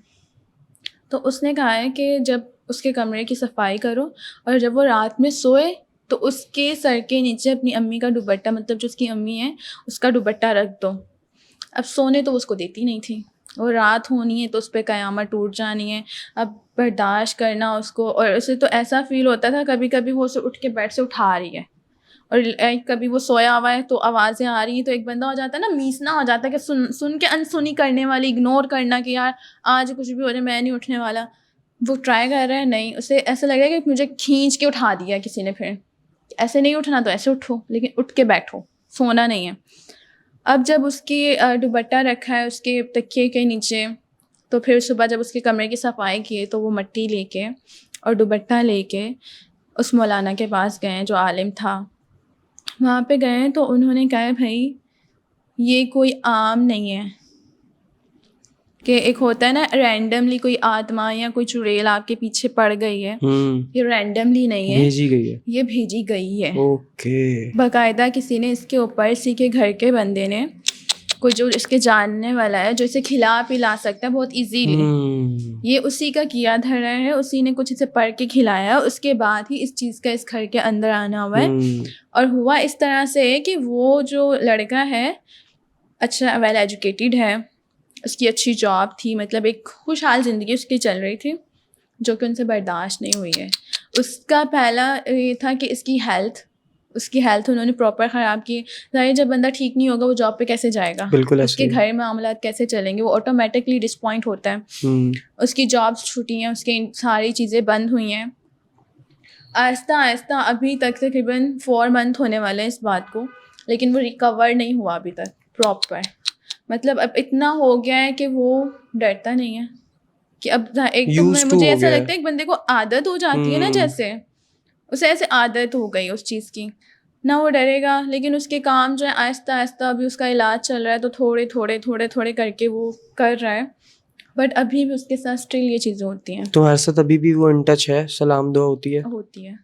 تو اس نے کہا ہے کہ جب اس کے کمرے کی صفائی کرو اور جب وہ رات میں سوئے تو اس کے سر کے نیچے اپنی امی کا دوپٹہ, مطلب جو اس کی امی ہے اس کا دوپٹہ رکھ دو. اب سونے تو اس کو دیتی نہیں تھی, اور رات ہونی ہے تو اس پہ قیامت ٹوٹ جانی ہے. اب برداشت کرنا اس کو, اور اسے تو ایسا فیل ہوتا تھا کبھی کبھی وہ اسے اٹھ کے بیڈ سے اٹھا رہی ہے, اور کبھی وہ سویا ہوا ہے تو آوازیں آ رہی ہیں, تو ایک بندہ ہو جاتا ہے نا, میسنا ہو جاتا ہے کہ سن کے انسنی کرنے والی, اگنور کرنا کہ یار آج کچھ بھی ہو جائے میں نہیں اٹھنے والا. وہ ٹرائی کر رہا ہے, نہیں, اسے ایسا لگ رہا ہے کہ مجھے کھینچ کے اٹھا دیا کسی نے. پھر ایسے نہیں اٹھنا تو ایسے اٹھو, لیکن اٹھ کے بیٹھو, سونا نہیں ہے. اب جب اس کی دوپٹہ رکھا ہے اس کے تکیے کے نیچے, تو پھر صبح جب اس کے کمرے کی صفائی کی تو وہ مٹی لے کے اور دوپٹہ لے کے اس مولانا کے پاس گئے جو عالم تھا. وہاں پہ گئے تو انہوں نے کہا بھائی یہ کوئی عام نہیں ہے, کہ ایک ہوتا ہے نا رینڈملی کوئی آتما یا کوئی چڑیل آپ کے پیچھے پڑ گئی ہے, یہ رینڈملی نہیں ہے, بھیجی گئی ہے, یہ بھیجی گئی ہے. اوکے. باقاعدہ کسی نے اس کے اوپر, اسی کے گھر کے بندے نے, کوئی جو اس کے جاننے والا ہے جو اسے کھلا پلا سکتا ہے بہت ایزیلی, یہ اسی کا کیا دھرا ہے, اسی نے کچھ اسے پڑھ کے کھلایا, اس کے بعد ہی اس چیز کا اس گھر کے اندر آنا ہوا ہے. اور ہوا اس طرح سے کہ وہ جو لڑکا ہے اچھا ویل ایجوکیٹڈ ہے, اس کی اچھی جاب تھی, مطلب ایک خوشحال زندگی اس کی چل رہی تھی, جو کہ ان سے برداشت نہیں ہوئی ہے. اس کا پہلا یہ تھا کہ اس کی ہیلتھ انہوں نے پراپر خراب کی. ظاہر جب بندہ ٹھیک نہیں ہوگا وہ جاب پہ کیسے جائے گا, بالکل اس کے گھر معاملات کیسے چلیں گے, وہ آٹومیٹکلی ڈسپوائنٹ ہوتا ہے. اس کی جابس چھوٹی ہیں, اس کی ساری چیزیں بند ہوئی ہیں. آہستہ آہستہ ابھی تک تقریباً 4 month ہونے والے ہیں اس بات کو, لیکن وہ ریکور نہیں ہوا ابھی تک پراپر. مطلب اب اتنا ہو گیا ہے کہ وہ ڈرتا نہیں ہے کہ اب ایک تو مجھے ایسا لگتا ہے ایک بندے کو عادت ہو جاتی ہے نا, جیسے اسے ایسے عادت ہو گئی اس چیز کی, نہ وہ ڈرے گا. لیکن اس کے کام جو ہے آہستہ آہستہ ابھی اس کا علاج چل رہا ہے تو تھوڑے کر کے وہ کر رہا ہے, بٹ ابھی بھی اس کے ساتھ اسٹل یہ چیزیں ہوتی ہیں. تمہارے ساتھ ابھی بھی وہ ان ٹچ ہے, سلام دعا ہوتی ہے,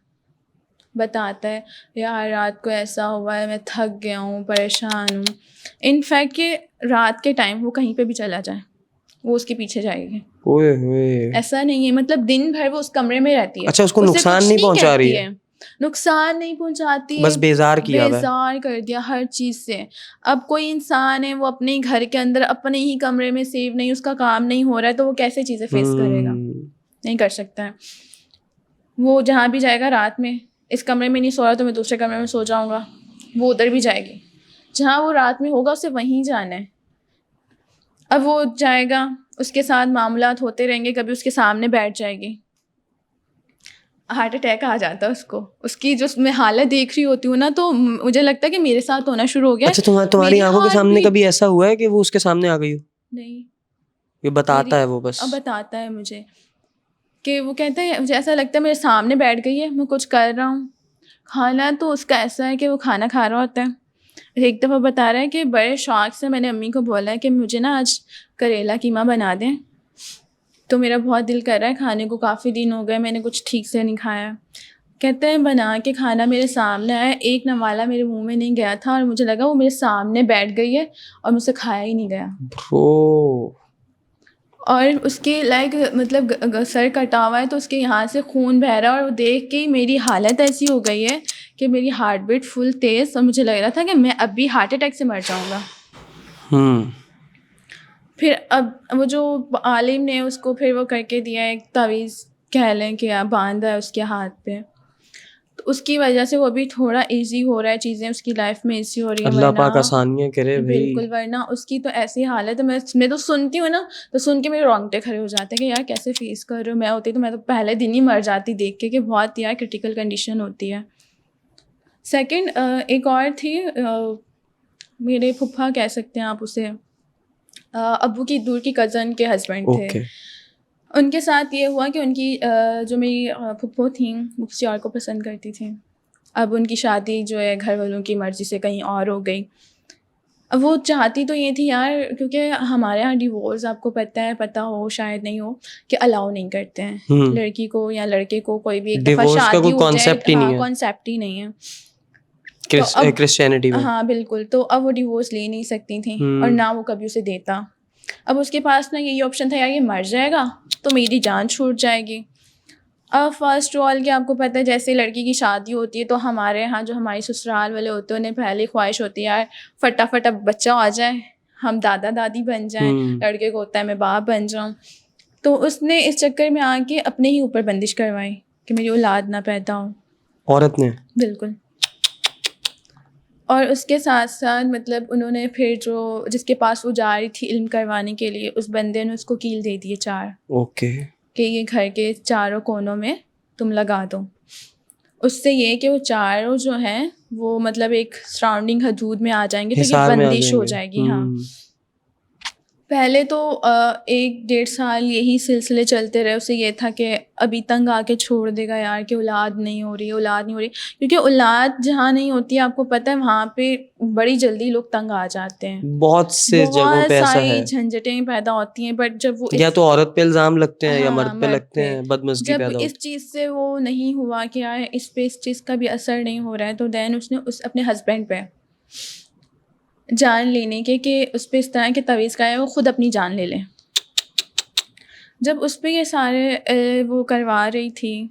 بتاتا ہے یار رات کو ایسا ہوا ہے, میں تھک گیا ہوں, پریشان ہوں. انفیکٹ کہ رات کے ٹائم وہ کہیں پہ بھی چلا جائے وہ اس کے پیچھے جائے گی. ایسا نہیں ہے, مطلب دن بھر وہ اس کمرے میں رہتی ہے. اچھا, اس کو نقصان نہیں پہنچا رہی ہے؟ نقصان نہیں پہنچاتی ہے, بس بیزار کیا, بیزار کر دیا ہر چیز سے. اب کوئی انسان ہے وہ اپنے گھر کے اندر اپنے ہی کمرے میں سیف نہیں, اس کا کام نہیں ہو رہا ہے, تو وہ کیسے چیزیں فیس کرے گا؟ نہیں کر سکتا ہے. وہ جہاں بھی جائے گا رات میں, اس کمرے میں نہیں سو رہا تو میں دوسرے کمرے میں سو جاؤں گا, وہ ادھر بھی جائے گی. جہاں وہ رات میں ہوگا اسے وہیں جانا ہے. اب وہ جائے گا, اس کے ساتھ معاملات ہوتے رہیں گے, کبھی اس کے سامنے بیٹھ جائے گی, ہارٹ اٹیک آ جاتا ہے اس کو. اس کی جو میں حالت دیکھ رہی ہوتی ہوں نا, تو مجھے لگتا ہے کہ میرے ساتھ ہونا شروع ہو گیا. اچھا, تمہاری آنکھوں کے سامنے کبھی ایسا ہوا ہے کہ وہ اس کے سامنے آ گئی ہو؟ نہیں, یہ بتاتا ہے وہ, بس اب بتاتا ہے مجھے کہ وہ کہتا ہے مجھے ایسا لگتا ہے میرے سامنے بیٹھ گئی ہے, میں کچھ کر رہا ہوں. کھانا تو اس کا ایسا ہے کہ وہ کھانا کھا رہا ہوتا ہے. ایک دفعہ بتا رہا ہے کہ بڑے شوق سے میں نے امی کو بولا ہے کہ مجھے نا آج کریلا قیمہ بنا دیں, تو میرا بہت دل کر رہا ہے کھانے کو, کافی دن ہو گئے میں نے کچھ ٹھیک سے نہیں کھایا. کہتے ہیں بنا کے کھانا میرے سامنے آیا, ایک نوالا میرے منہ میں نہیں گیا تھا, اور مجھے لگا وہ میرے سامنے بیٹھ گئی ہے اور مجھ سے کھایا ہی نہیں گیا. اور اس کے لائک مطلب سر کٹا ہوا ہے تو اس کے یہاں سے خون بہہ رہا ہے, اور وہ دیکھ کے میری حالت ایسی ہو گئی ہے کہ میری ہارٹ بیٹ فل تیز, اور مجھے لگ رہا تھا کہ میں اب بھی ہارٹ اٹیک سے مر جاؤں گا. پھر اب وہ جو عالم نے اس کو پھر وہ کر کے دیا ایک تعویذ کہہ لیں کہ باندھا ہے اس کے ہاتھ پہ, تو اس کی وجہ سے وہ ابھی تھوڑا ایزی ہو رہا ہے, چیزیں اس کی لائف میں ایزی ہو رہی ہیں. اللہ پاک آسانیاں کرے بھائی. بالکل, ورنہ اس کی تو ایسی حالت ہے, میں تو سنتی ہوں نا تو سن کے میرے رونگٹے کھڑے ہو جاتے ہیں کہ یار کیسے فیس کر رہے ہو. میں ہوتی تو میں تو پہلے دن ہی مر جاتی دیکھ کے کہ بہت یار کرٹیکل کنڈیشن ہوتی ہے. سیکنڈ ایک اور تھی, میرے پھپھا کہہ سکتے ہیں آپ اسے, ابو کی دور کی کزن کے ہسبینڈ تھے. ان کے ساتھ یہ ہوا کہ ان کی جو میری پھپھو تھیں وہ کسی اور کو پسند کرتی تھیں. اب ان کی شادی جو ہے گھر والوں کی مرضی سے کہیں اور ہو گئی. اب وہ چاہتی تو یہ تھی یار, کیونکہ ہمارے یہاں ڈیورس آپ کو پتہ ہو شاید نہیں ہو کہ الاؤ نہیں کرتے ہیں لڑکی کو یا لڑکے کو, کوئی بھی ایک دفعہ شادی ہو جائے کانسیپٹ ہی نہیں ہے کرسچینٹی میں. ہاں بالکل, تو اب وہ ڈیورس لے نہیں سکتی تھیں, اور نہ وہ کبھی اسے دیتا. اب اس کے پاس نا یہی آپشن تھا, یار یہ مر جائے گا تو میری جان چھوٹ جائے گی. اب فرسٹ آل کہ آپ کو پتہ ہے جیسے لڑکی کی شادی ہوتی ہے تو ہمارے یہاں جو ہماری سسرال والے ہوتے ہیں انہیں پہلی خواہش ہوتی ہے یار فٹافٹ اب بچہ آ جائے, ہم دادا دادی بن جائیں. لڑکے کو ہوتا ہے میں باپ بن جاؤں. تو اس نے اس چکر میں آ کے اپنے ہی اوپر بندش کروائی کہ میری اولاد نہ پیدا ہو. عورت نے؟ بالکل. اور اس کے ساتھ ساتھ مطلب انہوں نے پھر جو جس کے پاس وہ جا رہی تھی علم کروانے کے لیے, اس بندے نے اس کو کیل دے دیے 4. اوکے. کہ یہ گھر کے چاروں کونوں میں تم لگا دو. اس سے یہ کہ وہ چاروں جو ہیں وہ مطلب ایک سراؤنڈنگ حدود میں آ جائیں گے تو یہ بندش ہو جائے گی. ہاں پہلے تو 1-1.5 سال یہی سلسلے چلتے رہے. اسے یہ تھا کہ ابھی تنگ آ کے چھوڑ دے گا یار کہ اولاد نہیں ہو رہی, کیونکہ اولاد جہاں نہیں ہوتی آپ کو پتہ ہے وہاں پہ بڑی جلدی لوگ تنگ آ جاتے ہیں. بہت سے جگہوں پہ ایسا ہے, جھنجٹیں پیدا ہوتی ہیں. بٹ جب وہ یا تو عورت پہ الزام لگتے ہیں یا مرد پہ لگتے ہیں, بدمزگی پیدا ہوتی ہے. جب اس چیز سے وہ نہیں ہوا کہ یار اس پہ اس چیز کا بھی اثر نہیں ہو رہا ہے, تو دین اس نے اپنے ہسبینڈ پہ جان لینے کے کہ اس پہ اس طرح کے تعویذ کا ہے وہ خود اپنی جان لے لیں. جب اس پہ یہ سارے وہ کروا رہی تھی,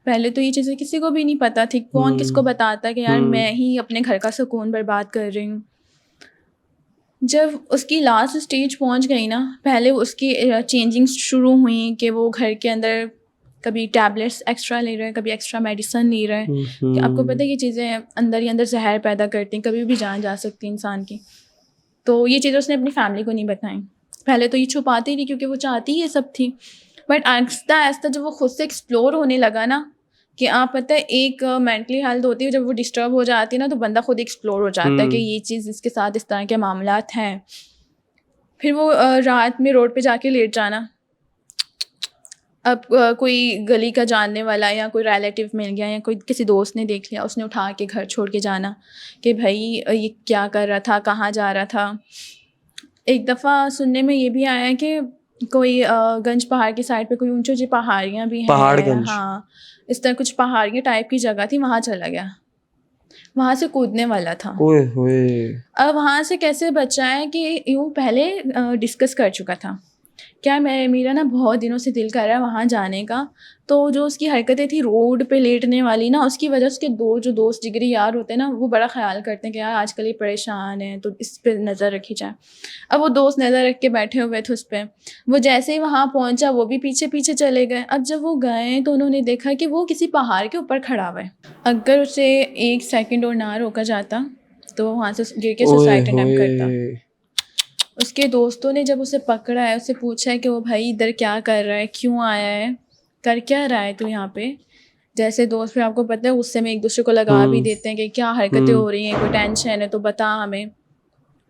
پہلے تو یہ چیزیں کسی کو بھی نہیں پتہ تھی, کون کس کو بتاتا کہ یار میں ہی اپنے گھر کا سکون برباد کر رہی ہوں. جب اس کی لاسٹ اسٹیج پہنچ گئی نا، پہلے اس کی چینجنگس شروع ہوئیں کہ وہ گھر کے اندر کبھی ٹیبلیٹس ایکسٹرا لے رہے ہیں، کبھی ایکسٹرا میڈیسن لے رہے ہیں، کہ آپ کو پتہ ہے یہ چیزیں اندر ہی اندر زہر پیدا کرتی ہیں، کبھی بھی جان جا سکتی ہے انسان کی. تو یہ چیزیں اس نے اپنی فیملی کو نہیں بتائیں. پہلے تو یہ چھپاتی تھی کیونکہ وہ چاہتی ہی یہ سب تھی، بٹ آہستہ آہستہ جب وہ خود سے ایکسپلور ہونے لگا نا، کہ آپ پتہ ہے ایک مینٹلی ہیلتھ ہوتی ہے، جب وہ ڈسٹرب ہو جاتی ہے نا تو بندہ خود ایکسپلور ہو جاتا ہے کہ یہ چیز اس کے ساتھ اس طرح کے معاملات ہیں. پھر وہ رات میں روڈ پہ جا کے لیٹ جانا. اب کوئی گلی کا جاننے والا یا کوئی ریلیٹیو مل گیا یا کوئی کسی دوست نے دیکھ لیا، اس نے اٹھا کے گھر چھوڑ کے جانا کہ بھائی یہ کیا کر رہا تھا، کہاں جا رہا تھا. ایک دفعہ سننے میں یہ بھی آیا ہے کہ کوئی گنج پہاڑ کی سائڈ پہ کوئی اونچی اونچی پہاڑیاں بھی پہاڑ ہیں، گنج. ہاں اس طرح کچھ پہاڑی ٹائپ کی جگہ تھی، وہاں چلا گیا، وہاں سے کودنے والا تھا. اوئے ہوئے. اب وہاں سے کیسے بچا ہے کہ یوں پہلے ڈسکس کر چکا تھا کیا میرا نا بہت دنوں سے دل کر رہا ہے وہاں جانے کا. تو جو اس کی حرکتیں تھیں روڈ پہ لیٹنے والی نا، اس کی وجہ سے اس کے جو دوست جگری یار ہوتے ہیں نا، وہ بڑا خیال کرتے ہیں کہ یار آج کل یہ پریشان ہے تو اس پہ نظر رکھی جائے. اب وہ دوست نظر رکھ کے بیٹھے ہوئے تھے اس پہ. وہ جیسے ہی وہاں پہنچا وہ بھی پیچھے پیچھے چلے گئے. اب جب وہ گئے تو انہوں نے دیکھا کہ وہ کسی پہاڑ کے اوپر کھڑا ہوا ہے. اگر اسے ایک سیکنڈ اور نہ روکا جاتا تو وہاں سے گر کے سوسائڈ اٹیمپٹ کرتا. اس کے دوستوں نے جب اسے پکڑا ہے، اسے پوچھا ہے کہ وہ بھائی ادھر کیا کر رہا ہے، کیوں آیا ہے، کر کیا رہا ہے تو یہاں پہ. جیسے دوست پھر آپ کو پتہ ہے غصے میں ایک دوسرے کو لگا بھی دیتے ہیں کہ کیا حرکتیں ہو رہی ہیں، کوئی ٹینشن ہے تو بتا ہمیں.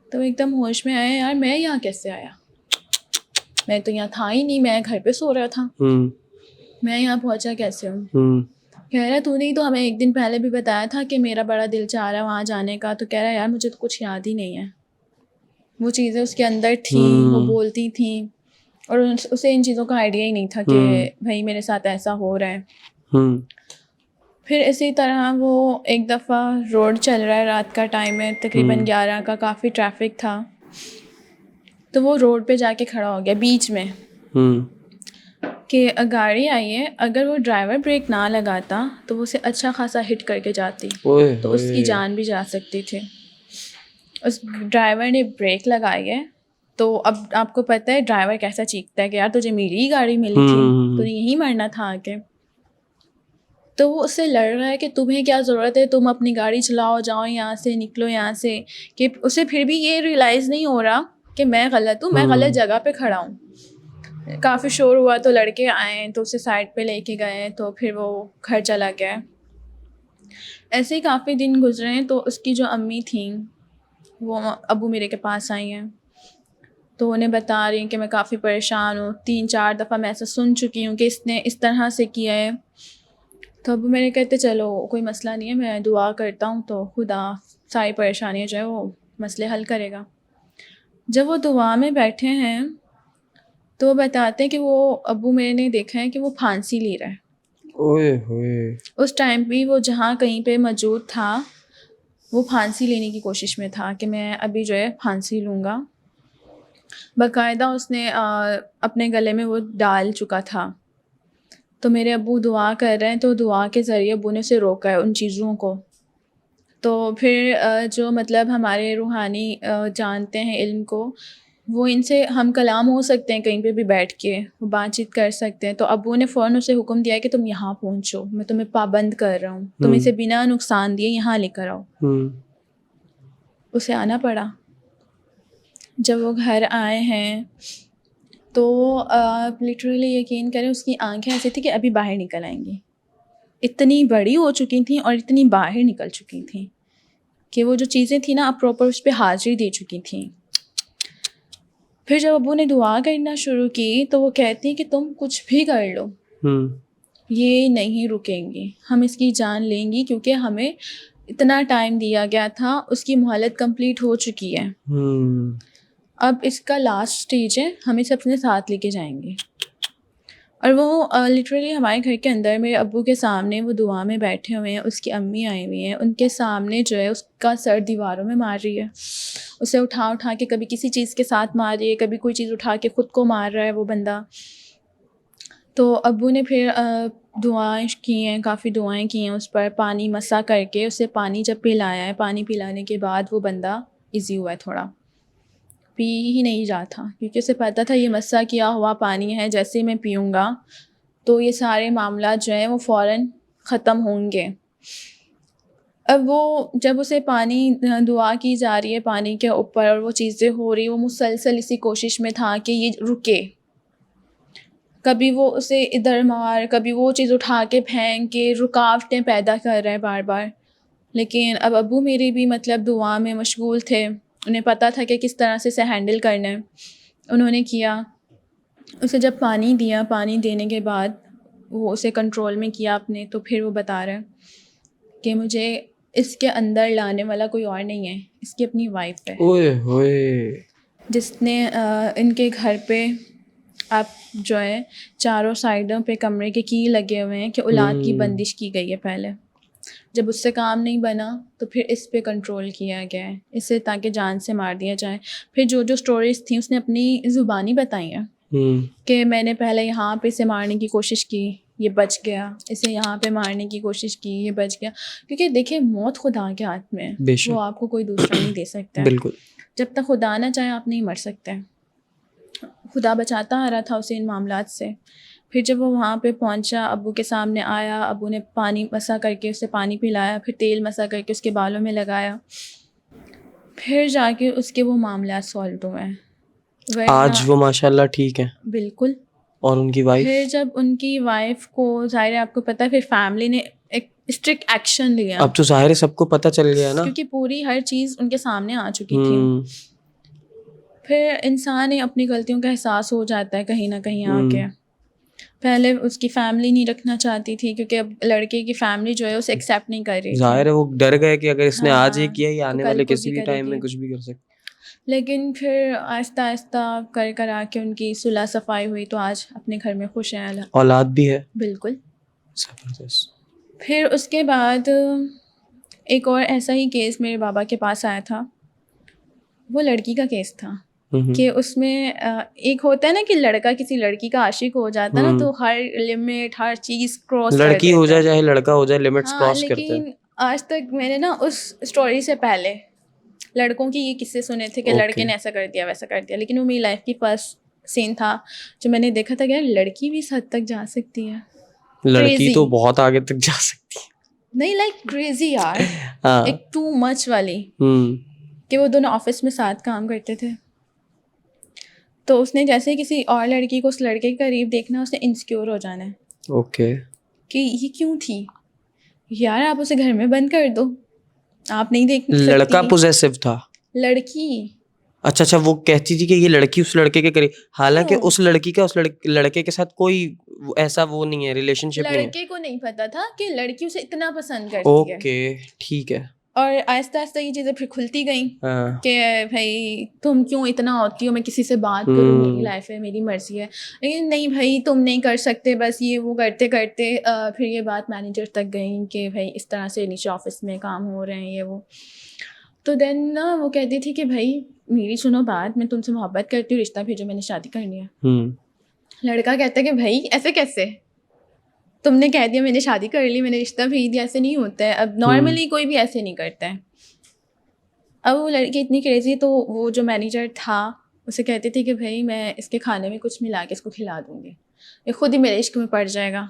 تو ایک دم ہوش میں آیا، یار میں یہاں کیسے آیا، میں تو یہاں تھا ہی نہیں، میں گھر پہ سو رہا تھا، میں یہاں پہنچا کیسے ہوں. کہہ رہا تو نہیں تو ہمیں ایک دن پہلے بھی بتایا تھا کہ میرا بڑا دل چاہ رہا ہے وہاں جانے کا. تو کہہ رہا ہے یار مجھے تو کچھ یاد ہی نہیں ہے. وہ چیزیں اس کے اندر تھیں، وہ بولتی تھیں، اور اسے ان چیزوں کا آئیڈیا ہی نہیں تھا کہ بھائی میرے ساتھ ایسا ہو رہا ہے. پھر اسی طرح وہ ایک دفعہ روڈ چل رہا ہے، رات کا ٹائم ہے، تقریباً 11 کا، کافی ٹریفک تھا. تو وہ روڈ پہ جا کے کھڑا ہو گیا بیچ میں کہ گاڑی آئی ہے، اگر وہ ڈرائیور بریک نہ لگاتا تو وہ اسے اچھا خاصا ہٹ کر کے جاتی، تو اس کی جان بھی جا سکتی تھی. اس ڈرائیور نے بریک لگائی ہے. تو اب آپ کو پتہ ہے ڈرائیور کیسا چیختا ہے کہ یار تجھے میری ہی گاڑی ملی تھی، تو یہی مرنا تھا آ کے. تو وہ اس سے لڑ رہا ہے کہ تمہیں کیا ضرورت ہے، تم اپنی گاڑی چلاؤ، جاؤ یہاں سے، نکلو یہاں سے. کہ اسے پھر بھی یہ ریئلائز نہیں ہو رہا کہ میں غلط ہوں، میں غلط جگہ پہ کھڑا ہوں. کافی شور ہوا تو لڑکے آئے تو اسے سائڈ پہ لے کے گئے، تو پھر وہ گھر چلا گیا. ایسے ہی کافی دن گزرے ہیں. تو اس کی جو امی تھیں وہ ابو میرے کے پاس آئی ہیں، تو انہیں بتا رہی ہیں کہ میں کافی پریشان ہوں، 3-4 دفعہ میں ایسا سن چکی ہوں کہ اس نے اس طرح سے کیا ہے. تو ابو میرے کہتے چلو کوئی مسئلہ نہیں ہے، میں دعا کرتا ہوں تو خدا ساری پریشانیاں جو ہے وہ مسئلے حل کرے گا. جب وہ دعا میں بیٹھے ہیں تو وہ بتاتے ہیں کہ وہ ابو میرے نے دیکھا ہے کہ وہ پھانسی لے رہا ہے. اس ٹائم بھی وہ جہاں کہیں پہ موجود تھا وہ پھانسی لینے کی کوشش میں تھا کہ میں ابھی جو ہے پھانسی لوں گا. باقاعدہ اس نے اپنے گلے میں وہ ڈال چکا تھا. تو میرے ابو دعا کر رہے ہیں، تو دعا کے ذریعے ابو نے اسے روکا ہے ان چیزوں کو. تو پھر جو مطلب ہمارے روحانی جانتے ہیں علم کو، وہ ان سے ہم کلام ہو سکتے ہیں، کہیں پہ بھی بیٹھ کے وہ بات چیت کر سکتے ہیں. تو ابو نے فوراً اسے حکم دیا کہ تم یہاں پہنچو، میں تمہیں پابند کر رہا ہوں، تم اسے بنا نقصان دیے یہاں لے کر آؤ. اسے آنا پڑا. جب وہ گھر آئے ہیں تو لٹرلی یقین کریں اس کی آنکھیں ایسی تھیں کہ ابھی باہر نکل آئیں گی. اتنی بڑی ہو چکی تھیں اور اتنی باہر نکل چکی تھیں کہ وہ جو چیزیں تھیں نا اب پراپر اس پہ حاضری دے چکی تھیں. پھر جب ابو نے دعا کرنا شروع کی تو وہ کہتی ہیں کہ تم کچھ بھی کر لو، یہ نہیں رکیں گے، ہم اس کی جان لیں گی، کیونکہ ہمیں اتنا ٹائم دیا گیا تھا، اس کی مہلت کمپلیٹ ہو چکی ہے، اب اس کا لاسٹ اسٹیج ہے، ہم اسے اپنے ساتھ لے کے جائیں گے. اور وہ لٹرلی ہمارے گھر کے اندر میرے ابو کے سامنے وہ دعا میں بیٹھے ہوئے ہیں، اس کی امی آئی ہوئی ہیں، ان کے سامنے جو ہے اس کا سر دیواروں میں مار رہی ہے، اسے اٹھا اٹھا کے کبھی کسی چیز کے ساتھ مار رہی ہے، کبھی کوئی چیز اٹھا کے خود کو مار رہا ہے وہ بندہ. تو ابو نے پھر دعائیں کی ہیں، کافی دعائیں کی ہیں اس پر، پانی مسا کر کے اسے پانی جب پلایا ہے، پانی پلانے کے بعد وہ بندہ ایزی ہوا ہے تھوڑا. پی ہی نہیں رہا تھا، کیونکہ اسے پتہ تھا یہ مسا کیا ہوا پانی ہے، جیسے میں پیوں گا تو یہ سارے معاملات جو ہیں وہ فوراً ختم ہوں گے. اب وہ جب اسے پانی دعا کی جا رہی ہے پانی کے اوپر اور وہ چیزیں ہو رہی، وہ مسلسل اسی کوشش میں تھا کہ یہ رکے. کبھی وہ اسے ادھر مار، کبھی وہ چیز اٹھا کے پھینک کے رکاوٹیں پیدا کر رہے بار بار. لیکن اب ابو میرے بھی مطلب دعا میں مشغول تھے، انہیں پتہ تھا کہ کس طرح سے اسے ہینڈل کرنا ہے. انہوں نے کیا، اسے جب پانی دیا، پانی دینے کے بعد وہ اسے کنٹرول میں کیا اپنے، تو پھر وہ بتا رہا ہے کہ مجھے اس کے اندر لانے والا کوئی اور نہیں ہے، اس کی اپنی وائف ہے. اوئے ہوئے. جس نے ان کے گھر پہ آپ جو ہے چاروں سائڈوں پہ کمرے کے کی لگے ہوئے ہیں کہ اولاد کی بندش کی گئی ہے. پہلے جب اس سے کام نہیں بنا تو پھر اس پہ کنٹرول کیا گیا ہے، اسے تاکہ جان سے مار دیا جائے. پھر جو جو سٹوریز تھیں اس نے اپنی زبانی بتائی ہیں کہ میں نے پہلے یہاں پہ اسے مارنے کی کوشش کی، یہ بچ گیا، اسے یہاں پہ مارنے کی کوشش کی، یہ بچ گیا. کیونکہ دیکھیں موت خدا کے ہاتھ میں ہے، وہ آپ کو کوئی دوسرا نہیں دے سکتا ہے. بالکل. جب تک خدا نہ چاہے آپ نہیں مر سکتے. خدا بچاتا آ رہا تھا اسے ان معاملات سے. پھر جب وہ وہاں پہ پہنچا، ابو کے سامنے آیا، ابو نے پانی مسا کر کے اسے پانی پلایا، پھر تیل مسا کر کے اس کے بالوں میں لگایا، پھر جا کے اس کے وہ معاملات سالو ہوئے ہیں. آج وہ ماشاء اللہ ٹھیک ہے. بالکل. اور ان کی وائف؟ پھر جب ان کی وائف کو ظاہر ہے آپ کو پتہ ہے پھر فیملی نے ایک اسٹرکٹ ایکشن لیا. اب تو ظاہر ہے سب کو پتہ چل گیا نا، کیونکہ پوری ہر چیز ان کے سامنے آ چکی تھی. پھر انسان اپنی غلطیوں کا احساس ہو جاتا ہے کہیں نہ کہیں آ کے. پہلے اس کی فیملی نہیں رکھنا چاہتی تھی کیونکہ اب لڑکے کی فیملی جو ہے اسے ایکسیپٹ نہیں کر رہی تھی. ظاہر ہے وہ ڈر گئے کہ اگر اس نے آج یہ کیا یہ آنے والے کسی بھی ٹائم میں کچھ بھی کر سکتے. لیکن پھر آہستہ آہستہ کر آ کے ان کی صلح صفائی ہوئی تو آج اپنے گھر میں خوش ہیں. اولاد بھی ہے. بالکل زبردست. پھر اس کے بعد ایک اور ایسا ہی کیس میرے بابا کے پاس آیا تھا. وہ لڑکی کا کیس تھا کہ اس میں ایک ہوتا ہے نا کہ لڑکا کسی لڑکی کا عاشق ہو جاتا ہے نا تو ہر لمٹ ہر چیز کراس کر دیتا ہے. لڑکی ہو جائے چاہے لڑکا ہو جائے لمٹس کراس کرتے ہیں. لیکن آج تک میں نے نا اس اسٹوری سے پہلے لڑکوں کی یہ قصے سنے تھے کہ لڑکے نے ایسا کر دیا ویسا کر دیا، لیکن وہ میری لائف کی فرسٹ سین تھا جو میں نے دیکھا تھا کہ لڑکی بھی اس حد تک جا سکتی ہے. لڑکی تو بہت آگے تک جا سکتی ہے. نہیں لائک کریزی یار، ایک ٹو مچ والی کہ وہ دونوں آفس میں ساتھ کام کرتے تھے. تو اس نے جیسے کسی اور لڑکی کو اس لڑکے کے قریب دیکھنا اس نے انسیکیور ہو جانا ہے. اوکے کہ یہ کیوں تھی یار، آپ اسے گھر میں بند کر دو، آپ نہیں دیکھ سکتی. لڑکا پوزیسو تھا، لڑکی. اچھا وہ کہتی تھی کہ یہ لڑکی اس لڑکے کے قریب، حالانکہ اس لڑکی کا اس لڑکے کے ساتھ کوئی ایسا وہ نہیں ہے، ریلیشن شپ نہیں ہے. لڑکے کو نہیں پتا تھا کہ لڑکی اسے اتنا پسند کرتی ہے. اوکے ٹھیک ہے. اور آہستہ آہستہ یہ چیزیں پھر کھلتی گئیں کہ بھائی تم کیوں اتنا ہوتی ہو، میں کسی سے بات کروں، میری لائف ہے میری مرضی ہے. لیکن نہیں بھائی تم نہیں کر سکتے، بس یہ وہ کرتے کرتے پھر یہ بات مینیجر تک گئی کہ بھائی اس طرح سے نیچے آفس میں کام ہو رہے ہیں یہ وہ. تو دین نا وہ کہتی تھی کہ بھائی میری سنو بات، میں تم سے محبت کرتی ہوں، رشتہ بھیجو، میں نے شادی کرنی ہے. لڑکا کہتا ہے کہ بھائی ایسے کیسے، تم نے کہہ دیا میں نے شادی کر لی، میں نے رشتہ بھیج دیا، ایسے نہیں ہوتا ہے. اب نارملی کوئی بھی ایسے نہیں کرتا ہے. اب وہ لڑکی اتنی کریزی، تو وہ جو مینیجر تھا اسے کہتی تھی کہ بھائی میں اس کے کھانے میں کچھ ملا کے اس کو کھلا دوں گی، یہ خود ہی میرے عشق میں پڑ جائے گا.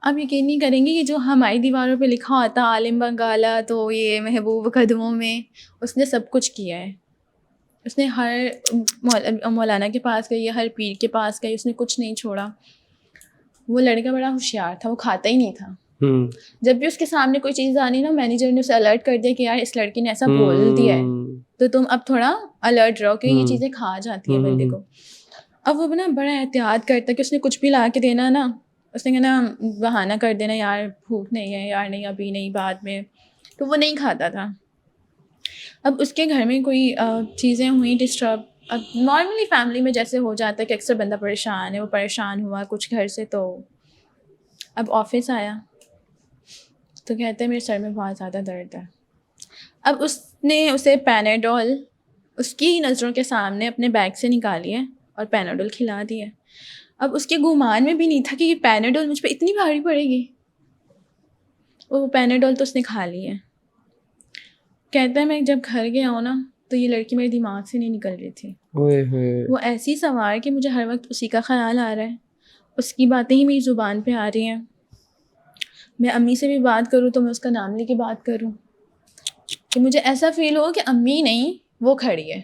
اب یقین نہیں کریں گے کہ جو ہماری دیواروں پہ لکھا ہوتا عالم بنگالا تو یہ محبوب قدموں میں، اس نے سب کچھ کیا ہے. اس نے ہر مولانا کے پاس گئی، ہر پیر کے پاس گئی، اس نے کچھ نہیں چھوڑا. وہ لڑکا بڑا ہوشیار تھا، وہ کھاتا ہی نہیں تھا. جب بھی اس کے سامنے کوئی چیز آنی نا، مینیجر نے اسے الرٹ کر دیا کہ یار اس لڑکی نے ایسا بول دیا ہے تو تم اب تھوڑا الرٹ رہو کہ یہ چیزیں کھا جاتی ہیں بندے کو. اب وہ نا بڑا احتیاط کرتا کہ اس نے کچھ بھی لا کے دینا نا، اس نے کہنا بہانہ کر دینا یار بھوک نہیں ہے، یار نہیں ابھی نہیں بعد میں، تو وہ نہیں کھاتا تھا. اب اس کے گھر میں کوئی چیزیں ہوئیں ڈسٹرب. اب نارملی فیملی میں جیسے ہو جاتا ہے کہ اکثر بندہ پریشان ہے، وہ پریشان ہوا کچھ گھر سے، تو اب آفس آیا تو کہتے ہیں میرے سر میں بہت زیادہ درد ہے. اب اس نے اسے پیناڈول اس کی ہی نظروں کے سامنے اپنے بیگ سے نکالی ہے اور پیناڈول کھلا دی ہے. اب اس کے گمان میں بھی نہیں تھا کہ یہ پیناڈول مجھ پہ اتنی بھاری پڑے گی. وہ پیناڈول تو اس نے کھا لی ہے. کہتا ہے میں جب گھر گیا ہوں نا تو یہ لڑکی میرے دماغ سے نہیں نکل رہی تھی. اوئے ہوئے. وہ ایسی سوار کہ مجھے ہر وقت اسی کا خیال آ رہا ہے, اس کی باتیں ہی میری زبان پہ آ رہی ہیں. میں امی سے بھی بات کروں تو میں اس کا نام لے کے بات کروں, کہ مجھے ایسا فیل ہو کہ امی نہیں وہ کھڑی ہے.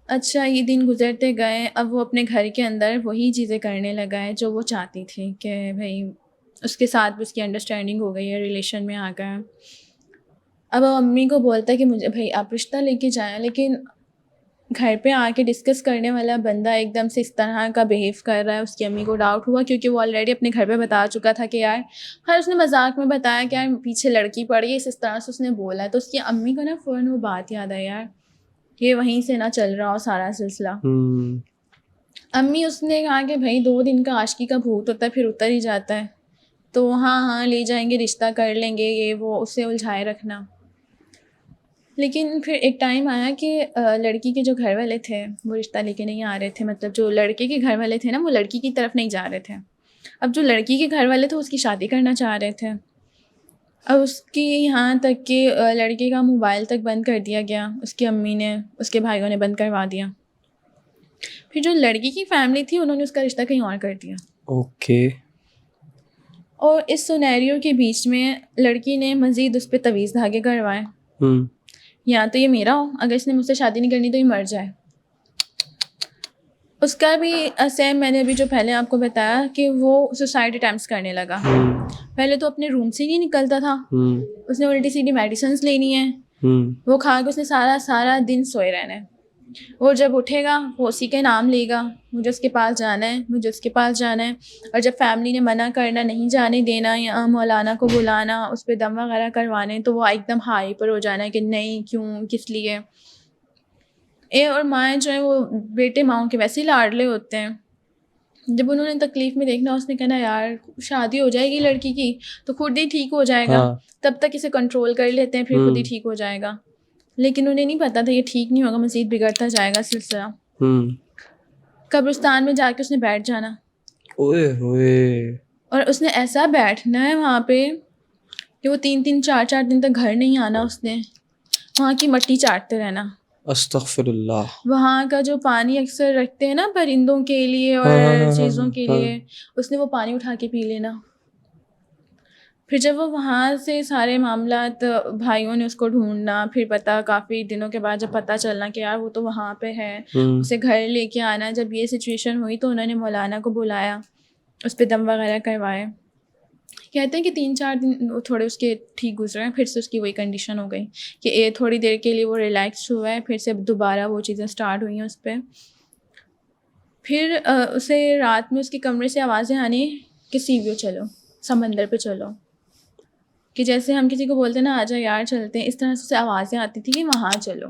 اچھا یہ دن گزرتے گئے, اب وہ اپنے گھر کے اندر وہی چیزیں کرنے لگا ہے جو وہ چاہتی تھی, کہ بھائی اس کے ساتھ بھی اس کی انڈرسٹینڈنگ ہو گئی ہے, ریلیشن میں آ گیا. اب وہ امی کو بولتا ہے کہ مجھے بھائی آپ رشتہ لے کے جائیں, لیکن گھر پہ آ کے ڈسکس کرنے والا بندہ ایک دم سے اس طرح کا بیہیو کر رہا ہے. اس کی امی کو ڈاؤٹ ہوا, کیونکہ وہ آلریڈی اپنے گھر پہ بتا چکا تھا کہ یار, ہر اس نے مذاق میں بتایا کہ یار پیچھے لڑکی پڑی ہے, اس طرح سے اس نے بولا ہے. تو اس کی امی کو نا فوراً وہ بات یاد آئی, یار یہ وہیں سے نہ چل رہا ہو سارا سلسلہ. امی اس نے کہا کہ بھائی 2 دن کا عاشقی کا بھوت ہوتا ہے, پھر اتر ہی جاتا ہے, تو ہاں لے جائیں گے, رشتہ کر لیں گے, یہ وہ اسے الجھائے رکھنا. لیکن پھر ایک ٹائم آیا کہ لڑکی کے جو گھر والے تھے وہ رشتہ لے کے نہیں آ رہے تھے, مطلب جو لڑکے کے گھر والے تھے نا وہ لڑکی کی طرف نہیں جا رہے تھے. اب جو لڑکی کے گھر والے تھے اس کی شادی کرنا چاہ رہے تھے. اب اس کی یہاں تک کہ لڑکے کا موبائل تک بند کر دیا گیا, اس کی امی نے, اس کے بھائیوں نے بند کروا دیا. پھر جو لڑکی کی فیملی تھی انہوں نے اس کا رشتہ کہیں اور کر دیا. اوکے. اور اس سینیریو کے بیچ میں لڑکی نے مزید اس پہ تویز دھاگے کروائے, یا تو یہ میرا ہو, اگر اس نے مجھ سے شادی نہیں کرنی تو یہ مر جائے. اس کا بھی سیم میں نے ابھی جو پہلے آپ کو بتایا کہ وہ سوسائڈ اٹیمپٹس کرنے لگا. پہلے تو اپنے روم سے ہی نہیں نکلتا تھا, اس نے الٹی سیدھی میڈیسنس لینی ہے, وہ کھا کے اس نے سارا دن سوئے رہنا ہے. وہ جب اٹھے گا وہ اسی کے نام لے گا, مجھے اس کے پاس جانا ہے, مجھے اس کے پاس جانا ہے. اور جب فیملی نے منع کرنا, نہیں جانے دینا, یا مولانا کو بلانا, اس پہ دم وغیرہ کروانے, تو وہ ایک دم ہائی پر ہو جانا ہے کہ نہیں کیوں, کس لیے. اور مائیں جو ہیں وہ بیٹے ماؤں کے ویسے ہی لاڈلے ہوتے ہیں. جب انہوں نے تکلیف میں دیکھنا, اس نے کہنا یار شادی ہو جائے گی لڑکی کی تو خود ہی ٹھیک ہو جائے گا, تب تک اسے کنٹرول کر لیتے ہیں, پھر خود ہی ٹھیک ہو جائے گا. لیکن انہیں نہیں پتا تھا یہ ٹھیک نہیں ہوگا, مزید بگڑتا جائے گا سلسلہ. قبرستان میں جا کے اس نے بیٹھ جانا, اور اس نے ایسا بیٹھنا ہے وہاں پہ کہ وہ 3 4 دن تک گھر نہیں آنا, اس نے وہاں کی مٹی چاٹتے رہنا. استغفر اللہ. وہاں کا جو پانی اکثر رکھتے ہیں نا پرندوں کے لیے اور چیزوں کے لیے, اس نے وہ پانی اٹھا کے پی لینا. پھر جب وہ وہاں سے سارے معاملات, بھائیوں نے اس کو ڈھونڈنا, پھر پتہ کافی دنوں کے بعد جب پتہ چلنا کہ یار وہ تو وہاں پہ ہے, اسے گھر لے کے آنا. جب یہ سچویشن ہوئی تو انہوں نے مولانا کو بلایا, اس پہ دم وغیرہ کروائے. کہتے ہیں کہ 3 4 دن تھوڑے اس کے ٹھیک گزرے ہیں, پھر سے اس کی وہی کنڈیشن ہو گئی کہ تھوڑی دیر کے لیے وہ ریلیکس ہوا ہے, پھر سے دوبارہ وہ چیزیں اسٹارٹ ہوئی ہیں اس پہ. پھر اسے رات میں اس کے کمرے سے آوازیں آنی کہ سی ویو چلو, سمندر پہ چلو, کہ جیسے ہم کسی کو بولتے ہیں نا آجا یار چلتے ہیں, اس طرح سے آوازیں آتی تھی کہ وہاں چلو.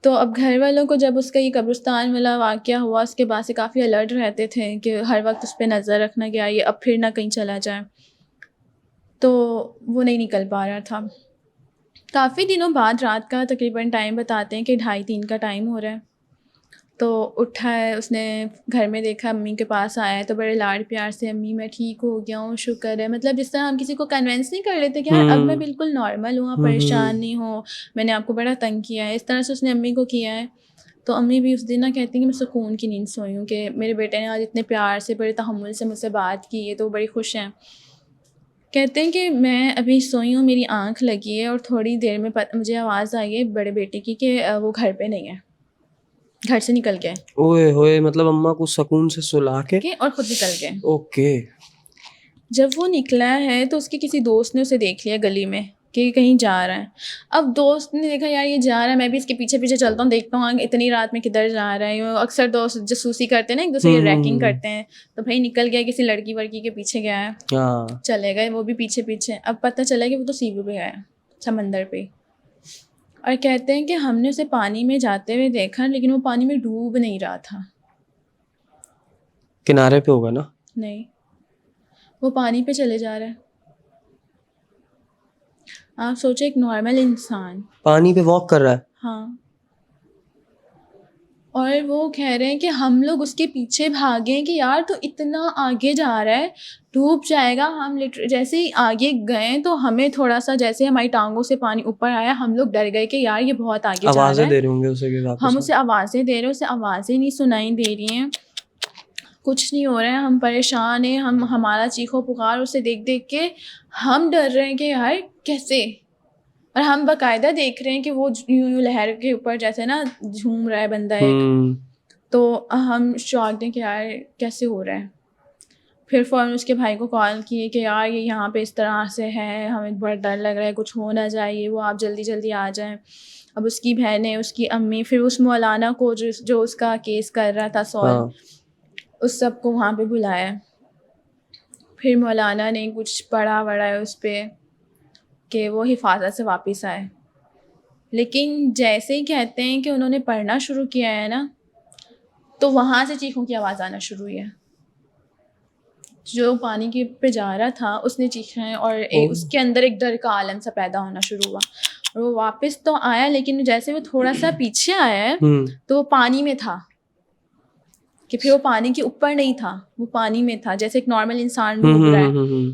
تو اب گھر والوں کو جب اس کا یہ قبرستان والا واقعہ ہوا, اس کے بعد سے کافی الرٹ رہتے تھے کہ ہر وقت اس پہ نظر رکھنا کہ یہ اب پھر نہ کہیں چلا جائے. تو وہ نہیں نکل پا رہا تھا. کافی دنوں بعد رات کا تقریباً ٹائم بتاتے ہیں کہ 2:30 3 کا ٹائم ہو رہا ہے, تو اٹھا ہے, اس نے گھر میں دیکھا امی کے پاس آیا ہے, تو بڑے لاڈ پیار سے امی میں ٹھیک ہو گیا ہوں, شکر ہے. مطلب جس طرح ہم کسی کو کنونس نہیں کر لیتے کہ یار اب میں بالکل نارمل ہوں, آپ پریشان نہیں ہو, میں نے آپ کو بڑا تنگ کیا ہے, اس طرح سے اس نے امی کو کیا ہے. تو امی بھی اس دن نہ کہتی ہیں کہ میں سکون کی نیند سوئی ہوں, کہ میرے بیٹے نے آج اتنے پیار سے بڑے تحمل سے مجھ سے بات کی ہے, تو وہ بڑی خوش ہیں. کہتے ہیں کہ میں ابھی سوئی ہوں, میری آنکھ لگی ہے, اور تھوڑی دیر میں مجھے آواز آئی ہے بڑے بیٹے کی کہ وہ گھر پہ نہیں ہے, گھر سے نکل گئے. اوئے ہوئے, مطلب اماں کو سکون سے سلا کے اور خود نکل گئے. اوکے. جب وہ نکلا ہے تو اس کے کسی دوست نے اسے دیکھ لیا گلی میں کہ کہیں جا رہا ہے. اب دوست نے دیکھا یار یہ جا رہا ہے, میں بھی اس کے پیچھے پیچھے چلتا ہوں, دیکھتا ہوں اتنی رات میں کدھر جا رہا ہے. اکثر دوست جاسوسی کرتے ہیں نا, ایک دوسرے کی ریکنگ کرتے ہیں, تو بھائی نکل گیا کسی لڑکی ورکی کے پیچھے گیا ہے, چلے گئے وہ بھی پیچھے پیچھے. اب پتہ چلا کہ وہ تو سی ویو پہ گیا, سمندر پہ. اور کہتے ہیں کہ ہم نے اسے پانی میں جاتے ہوئے دیکھا, لیکن وہ پانی میں ڈوب نہیں رہا تھا. کنارے پہ ہوگا نا؟ نہیں, وہ پانی پہ چلے جا رہا ہے. آپ سوچیں ایک نارمل انسان پانی پہ واک کر رہا ہے. ہاں, اور وہ کہہ رہے ہیں کہ ہم لوگ اس کے پیچھے بھاگیں کہ یار تو اتنا آگے جا رہا ہے, ڈوب جائے گا. ہم جیسے ہی آگے گئے تو ہمیں تھوڑا سا جیسے ہماری ٹانگوں سے پانی اوپر آیا, ہم لوگ ڈر گئے کہ یار یہ بہت آگے جا رہا آوازیں ہے. دے رہے ہوں گے اسے کہ واپس ہم اسے آوازیں دے رہے ہیں, اسے آوازیں نہیں سنائی دے رہی ہیں, کچھ نہیں ہو رہا ہے. ہم پریشان ہیں, ہمارا چیخو پکار اسے دیکھ دیکھ کے ہم ڈر رہے ہیں کہ یار کیسے. اور ہم باقاعدہ دیکھ رہے ہیں کہ وہ یوں یوں لہر کے اوپر جیسے نا جھوم رہا ہے بندہ ایک, تو ہم شاکڈ ہیں کہ یار کیسے ہو رہا ہے. پھر فوراً اس کے بھائی کو کال کیے کہ یار یہ یہاں پہ اس طرح سے ہے, ہمیں بڑا ڈر لگ رہا ہے, کچھ ہو نہ جائے, وہ آپ جلدی جلدی آ جائیں. اب اس کی بہنیں, اس کی امی, پھر اس مولانا کو جو اس کا کیس کر رہا تھا سالو, اس سب کو وہاں پہ بلایا. پھر مولانا نے کچھ پڑھا وڑھا ہے اس پہ کہ وہ حفاظت سے واپس آئے. لیکن جیسے ہی کہتے ہیں کہ انہوں نے پڑھنا شروع کیا ہے نا, تو وہاں سے چیخوں کی آواز آنا شروع ہوئی ہے. جو پانی کے پہ جا رہا تھا اس نے چیخا ہے, اور اس کے اندر ایک ڈر کا عالم سا پیدا ہونا شروع ہوا. اور وہ واپس تو آیا, لیکن جیسے وہ تھوڑا سا پیچھے آیا ہے تو وہ پانی میں تھا, کہ پھر وہ پانی کے اوپر نہیں تھا, وہ پانی میں تھا جیسے ایک نارمل انسان ڈوب رہا ہے.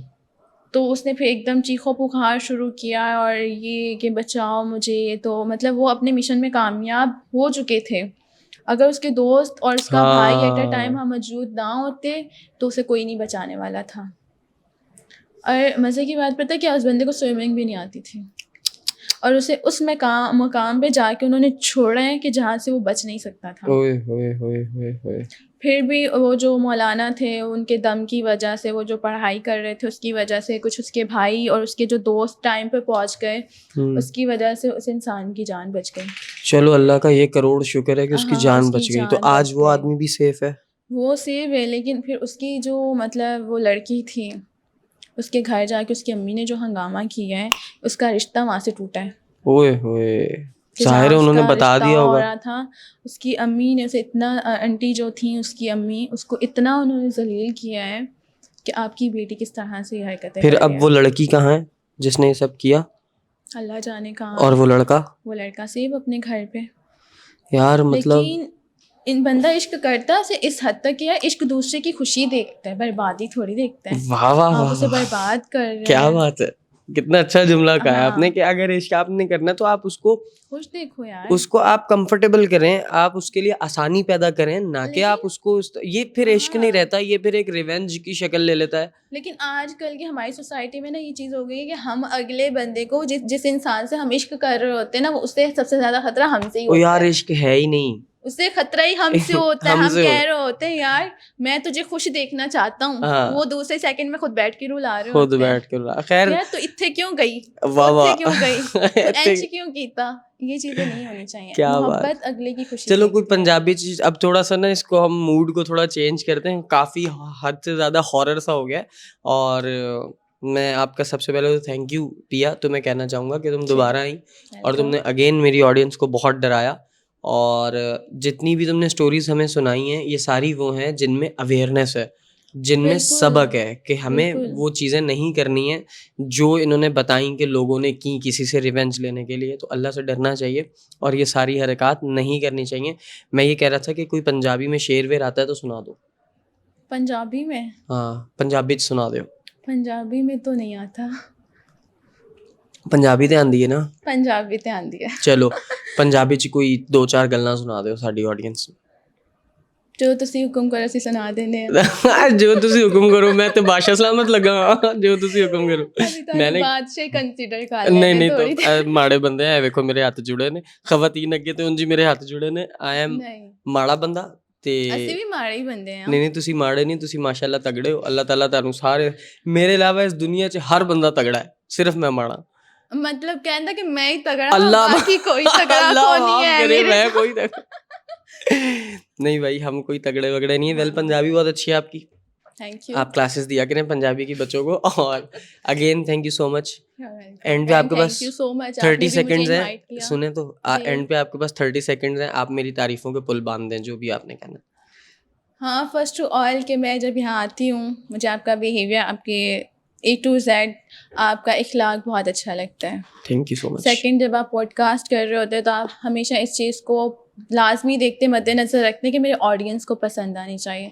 تو اس نے پھر ایک دم چیخو پکار شروع کیا, اور یہ کہ بچاؤ مجھے. تو مطلب وہ اپنے مشن میں کامیاب ہو چکے تھے. اگر اس کے دوست اور اس کا بھائی ایٹ اے ٹائم موجود نہ ہوتے تو اسے کوئی نہیں بچانے والا تھا. اور مزے کی بات پتہ ہے کہ اس بندے کو سوئمنگ بھی نہیں آتی تھی, اور اسے اس مقام پہ جا کے انہوں نے چھوڑا ہے کہ جہاں سے وہ بچ نہیں سکتا تھا. پھر بھی وہ جو مولانا تھے ان کے دم کی وجہ سے, وہ جو پڑھائی کر رہے تھے اس کی وجہ سے, کچھ اس کے بھائی اور اس کے جو دوست ٹائم پہ پہنچ گئے, اس کی وجہ سے اس انسان کی جان بچ گئی. چلو اللہ کا یہ کروڑ شکر ہے کہ اس کی جان بچ گئی. تو آج وہ آدمی بھی سیف ہے, وہ سیف ہے. لیکن پھر اس کی جو مطلب وہ لڑکی تھی, اس کے گھر جا کے اس کی امی نے جو ہنگامہ کیا ہے, اس کا رشتہ وہاں سے ٹوٹا ہے. اوئے ہوئے, ظاہر ہے انہوں نے بتا دیا ہوگا. تھا اس کی امی نے اسے اتنا, آنٹی جو تھیں اس کی امی, اس کو اتنا انہوں نے ذلیل کیا ہے کہ آپ کی بیٹی کس طرح سے یہ حرکتیں. پھر اب وہ لڑکی کہاں ہے جس نے یہ سب کیا؟ اللہ جانے کہاں. اور وہ لڑکا سیب اپنے گھر پہ. یار مطلب لیکن ان بندہ عشق کرتا سے اس حد تک کیا, عشق دوسرے کی خوشی دیکھتا ہے, بربادی تھوڑی دیکھتا ہے. واہ واہ آپ اسے برباد کر رہے ہیں. کیا بات ہے, کتنا اچھا جملہ کہا ہے آپ نے کہ اگر عشق آپ نے کرنا تو آپ اس کو خوش دیکھو یار, اس کو آپ کمفرٹیبل کریں, آپ اس کے لیے آسانی پیدا کریں, نہ کہ آپ اس کو یہ پھر عشق نہیں رہتا, یہ پھر ایک ریونج کی شکل لے لیتا ہے. لیکن آج کل کی ہماری سوسائٹی میں نا یہ چیز ہو گئی ہے کہ ہم اگلے بندے کو جس انسان سے ہم عشق کر رہے ہوتے ہیں نا, اس سے سب سے زیادہ خطرہ ہم سے ہی ہوتا ہے. یار عشق ہے ہی نہیں, اس سے خطرہ ہی ہم سے ہوتا ہے. ہم کہہ رہے ہوتے ہیں یار میں تجھے خوش دیکھنا چاہتا ہوں, وہ دوسرے سیکنڈ میں خود بیٹھ کے رلا رہے ہوتے ہیں. خیر تو اتنے کیوں گئی, اتنے کیوں گئی, اینچ کیوں کیتا. یہ چیزیں نہیں ہونی چاہیے. محبت اگلے کی خوشی. چلو کوئی پنجابی چیز, اب تھوڑا سا نا اس کو ہم موڈ کو تھوڑا چینج کرتے ہیں, کافی حد سے زیادہ ہارر سا ہو گیا. اور میں آپ کا سب سے پہلے تو تھینک یو پیا, تو میں کہنا چاہوں گا کہ تم دوبارہ آئیں اور تم نے اگین میری آڈینس کو بہت ڈرایا. اور جتنی بھی تم نے اسٹوریز ہمیں سنائی ہیں, یہ ساری وہ ہیں جن میں اویئرنیس ہے, جن میں سبق ہے کہ ہمیں وہ چیزیں نہیں کرنی ہیں جو انہوں نے بتائیں کہ لوگوں نے کی کسی سے ریونج لینے کے لیے. تو اللہ سے ڈرنا چاہیے اور یہ ساری حرکات نہیں کرنی چاہیے. میں یہ کہہ رہا تھا کہ کوئی پنجابی میں شعر ویر آتا ہے تو سنا دو. پنجابی میں؟ ہاں پنجابی سنا دو. پنجابی میں تو نہیں آتا. پنجابی تے آندی ہے نا؟ پنجابی تے آندی ہے. چلو پنجابی چ کوئی 2-4 گلاں سنا دو ساڈی آڈینس نوں. جو تسی حکم کرو اسی سنا دینے. جو تسی حکم کرو, میں تے بادشاہ سلامت لگا ہاں, جو تسی حکم کرو. میں نے بادشاہ کنسیڈر کر لیا. نہیں تو ماڑے بندے ہیں, ویکھو میرے ہاتھ جڑے نے, خواتین اگے تے انج میرے ہاتھ جڑے نے. آئی ایم ماڑا بندہ تے اسی بھی ماڑے ہی بندے ہیں. نہیں تسی ماڑے نہیں, تسی ماشاءاللہ تگڑے ہو. اللہ تعالیٰ تانوں سارے, میرے علاوہ اس دنیا 'چ ہر بندہ تگڑا ہے, صرف میں ماڑا. مطلب کہندا کہ میں ہی تگڑا ہوں, باقی کوئی تگڑا نہیں ہے. میں کوئی نہیں بھائی, ہم کوئی تگڑے وگڑے نہیں ہیں. ویل پنجابی بہت اچھی ہے آپ کی, تھینک یو. آپ کلاسز دیا کریں پنجابی کی بچوں کو. اور again thank you so much. And پہ آپ کے پاس 30 سیکنڈز ہیں, سنیں تو اینڈ پہ آپ کے پاس 30 سیکنڈز ہیں, آپ میری تعریفوں کے پل باندھ دیں جو بھی آپ نے کہنا. ہاں, فرسٹ آل کہ میں جب یہاں آتی ہوں مجھے آپ کا بیہیویئر, آپ کے A to Z, آپ کا اخلاق بہت اچھا لگتا ہے. Thank you so much. Second, جب آپ پوڈ کاسٹ کر رہے ہوتے ہیں تو آپ ہمیشہ اس چیز کو لازمی دیکھتے مد نظر رکھتے ہیں کہ میرے آڈینس کو پسند آنی چاہیے.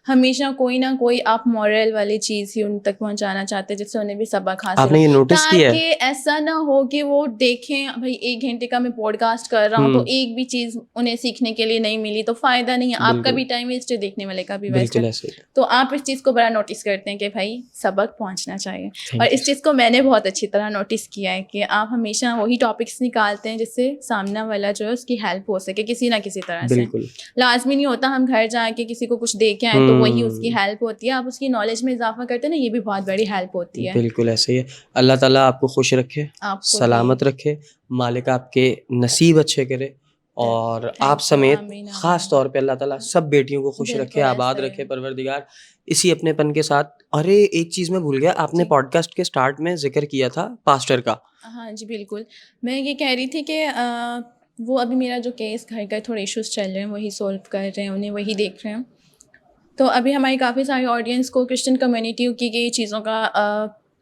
ہمیشہ کوئی نہ کوئی آپ مورل والی چیز ہی ان تک پہنچانا چاہتے ہیں جس سے انہیں بھی سبق حاصل آپ نے یہ نوٹس کیا ہے؟ تاکہ ایسا نہ ہو کہ وہ دیکھیں بھائی 1 گھنٹے کا میں پوڈ کاسٹ کر رہا ہوں تو ایک بھی چیز انہیں سیکھنے کے لیے نہیں ملی تو فائدہ نہیں ہے, آپ کا بھی ٹائم ویسٹ ہے, دیکھنے والے کا بھی ویسٹ ہے. تو آپ اس چیز کو بڑا نوٹس کرتے ہیں کہ بھائی سبق پہنچنا چاہیے, اور اس چیز کو میں نے بہت اچھی طرح نوٹس کیا ہے کہ آپ ہمیشہ وہی ٹاپکس نکالتے ہیں جس سے سامنے والا جو ہے اس کی ہیلپ ہو سکے کسی نہ کسی طرح سے. لازمی نہیں ہوتا ہم گھر جا کے کسی کو کچھ دے کے آئیں تو وہی اس کی ہیلپ ہوتی ہے, آپ اس کی نالج میں اضافہ کرتے ہیں نا, یہ بھی بہت بڑی ہیلپ ہوتی ہے. بالکل ایسے ہی ہے. اللہ تعالیٰ آپ کو خوش رکھے, سلامت رکھے, مالک آپ کے نصیب اچھے کرے, اور آپ سمیت خاص طور پہ اللہ تعالیٰ سب بیٹیوں کو خوش رکھے, آباد رکھے پروردگار اسی اپنے پن کے ساتھ. ارے ایک چیز میں بھول گیا, آپ نے پوڈ کاسٹ کے سٹارٹ میں ذکر کیا تھا پاسٹر کا. ہاں جی بالکل, میں یہ کہہ رہی تھی کہ وہ ابھی میرا جو کیس گھر کا تھوڑے ایشوز چل رہے ہیں وہی سولو کر رہے ہیں, انہیں وہی دیکھ رہے ہیں. تو ابھی ہماری کافی ساری آڈینس کو کرسچن کمیونٹی کی یہ چیزوں کا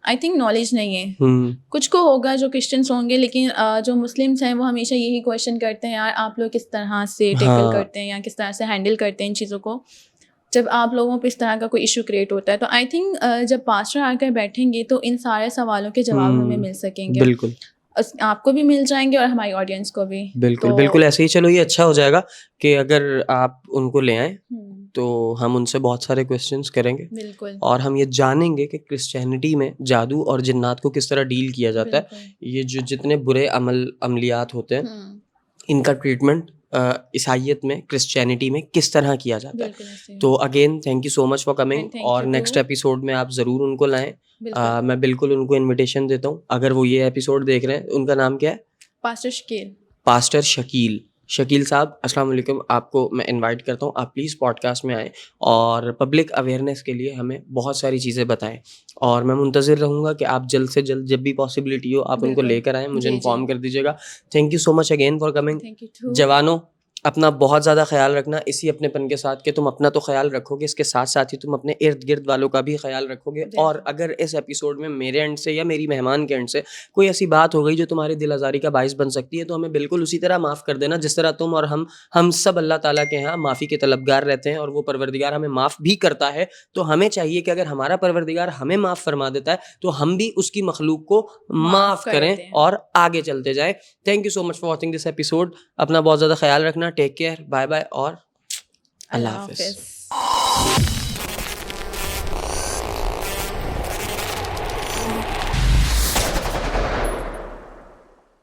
آئی تھنک نالج نہیں ہے. کچھ کو ہوگا جو کرسچنس ہوں گے, لیکن جو مسلمس ہیں وہ ہمیشہ یہی کویشچن کرتے ہیں, یار آپ لوگ کس طرح سے ٹیکل کرتے ہیں یا کس طرح سے ہینڈل کرتے ہیں ان چیزوں کو جب آپ لوگوں پہ اس طرح کا کوئی ایشو کریٹ ہوتا ہے. تو آئی تھنک جب پاسٹر آ کر بیٹھیں گے تو ان سارے سوالوں کے جواب ہمیں مل سکیں گے, بالکل آپ کو بھی مل جائیں گے اور ہماری آڈینس کو بھی. بالکل بالکل ایسے ہی. چلو یہ اچھا ہو جائے گا کہ اگر آپ ان کو لے آئیں تو ہم ان سے بہت سارے کویسچنس کریں گے, بالکل, اور ہم یہ جانیں گے کہ کرسچینٹی میں جادو اور جنات کو کس طرح ڈیل کیا جاتا ہے. یہ جو جتنے برے عملیات ہوتے ہیں ان کا ٹریٹمنٹ عیسائیت میں کرسچینٹی میں کس طرح کیا جاتا ہے. تو again thank you so much for coming, اور نیکسٹ ایپیسوڈ میں آپ ضرور ان کو لائیں. میں بالکل ان کو انویٹیشن دیتا ہوں. اگر وہ یہ ایپیسوڈ دیکھ رہے ہیں, ان کا نام کیا ہے؟ پاسٹر شکیل. شکیل صاحب السلام علیکم, آپ کو میں انوائٹ کرتا ہوں, آپ پلیز پوڈ کاسٹ میں آئیں اور پبلک اویئرنیس کے لیے ہمیں بہت ساری چیزیں بتائیں, اور میں منتظر رہوں گا کہ آپ جلد سے جلد جب بھی پاسبلٹی ہو آپ ان کو لے کر آئیں, مجھے انفارم کر دیجیے گا. Thank you so much again for coming. جوانوں اپنا بہت زیادہ خیال رکھنا اسی اپنے پن کے ساتھ, کہ تم اپنا تو خیال رکھو گے, اس کے ساتھ ساتھ ہی تم اپنے ارد گرد والوں کا بھی خیال رکھو گے. اور اگر اس ایپیسوڈ میں میرے اینڈ سے یا میری مہمان کے اینڈ سے کوئی ایسی بات ہو گئی جو تمہاری دل آزاری کا باعث بن سکتی ہے تو ہمیں بالکل اسی طرح معاف کر دینا جس طرح تم اور ہم سب اللہ تعالیٰ کے ہاں معافی کے طلبگار رہتے ہیں, اور وہ پروردگار ہمیں معاف بھی کرتا ہے. تو ہمیں چاہیے کہ اگر ہمارا پروردگار ہمیں معاف فرما دیتا ہے تو ہم بھی اس کی مخلوق کو معاف کریں اور آگے چلتے جائیں. Thank you so much for watching this episode. اپنا بہت زیادہ خیال رکھنا. ٹیک کیئر, بائے بائے, اور اللہ حافظ.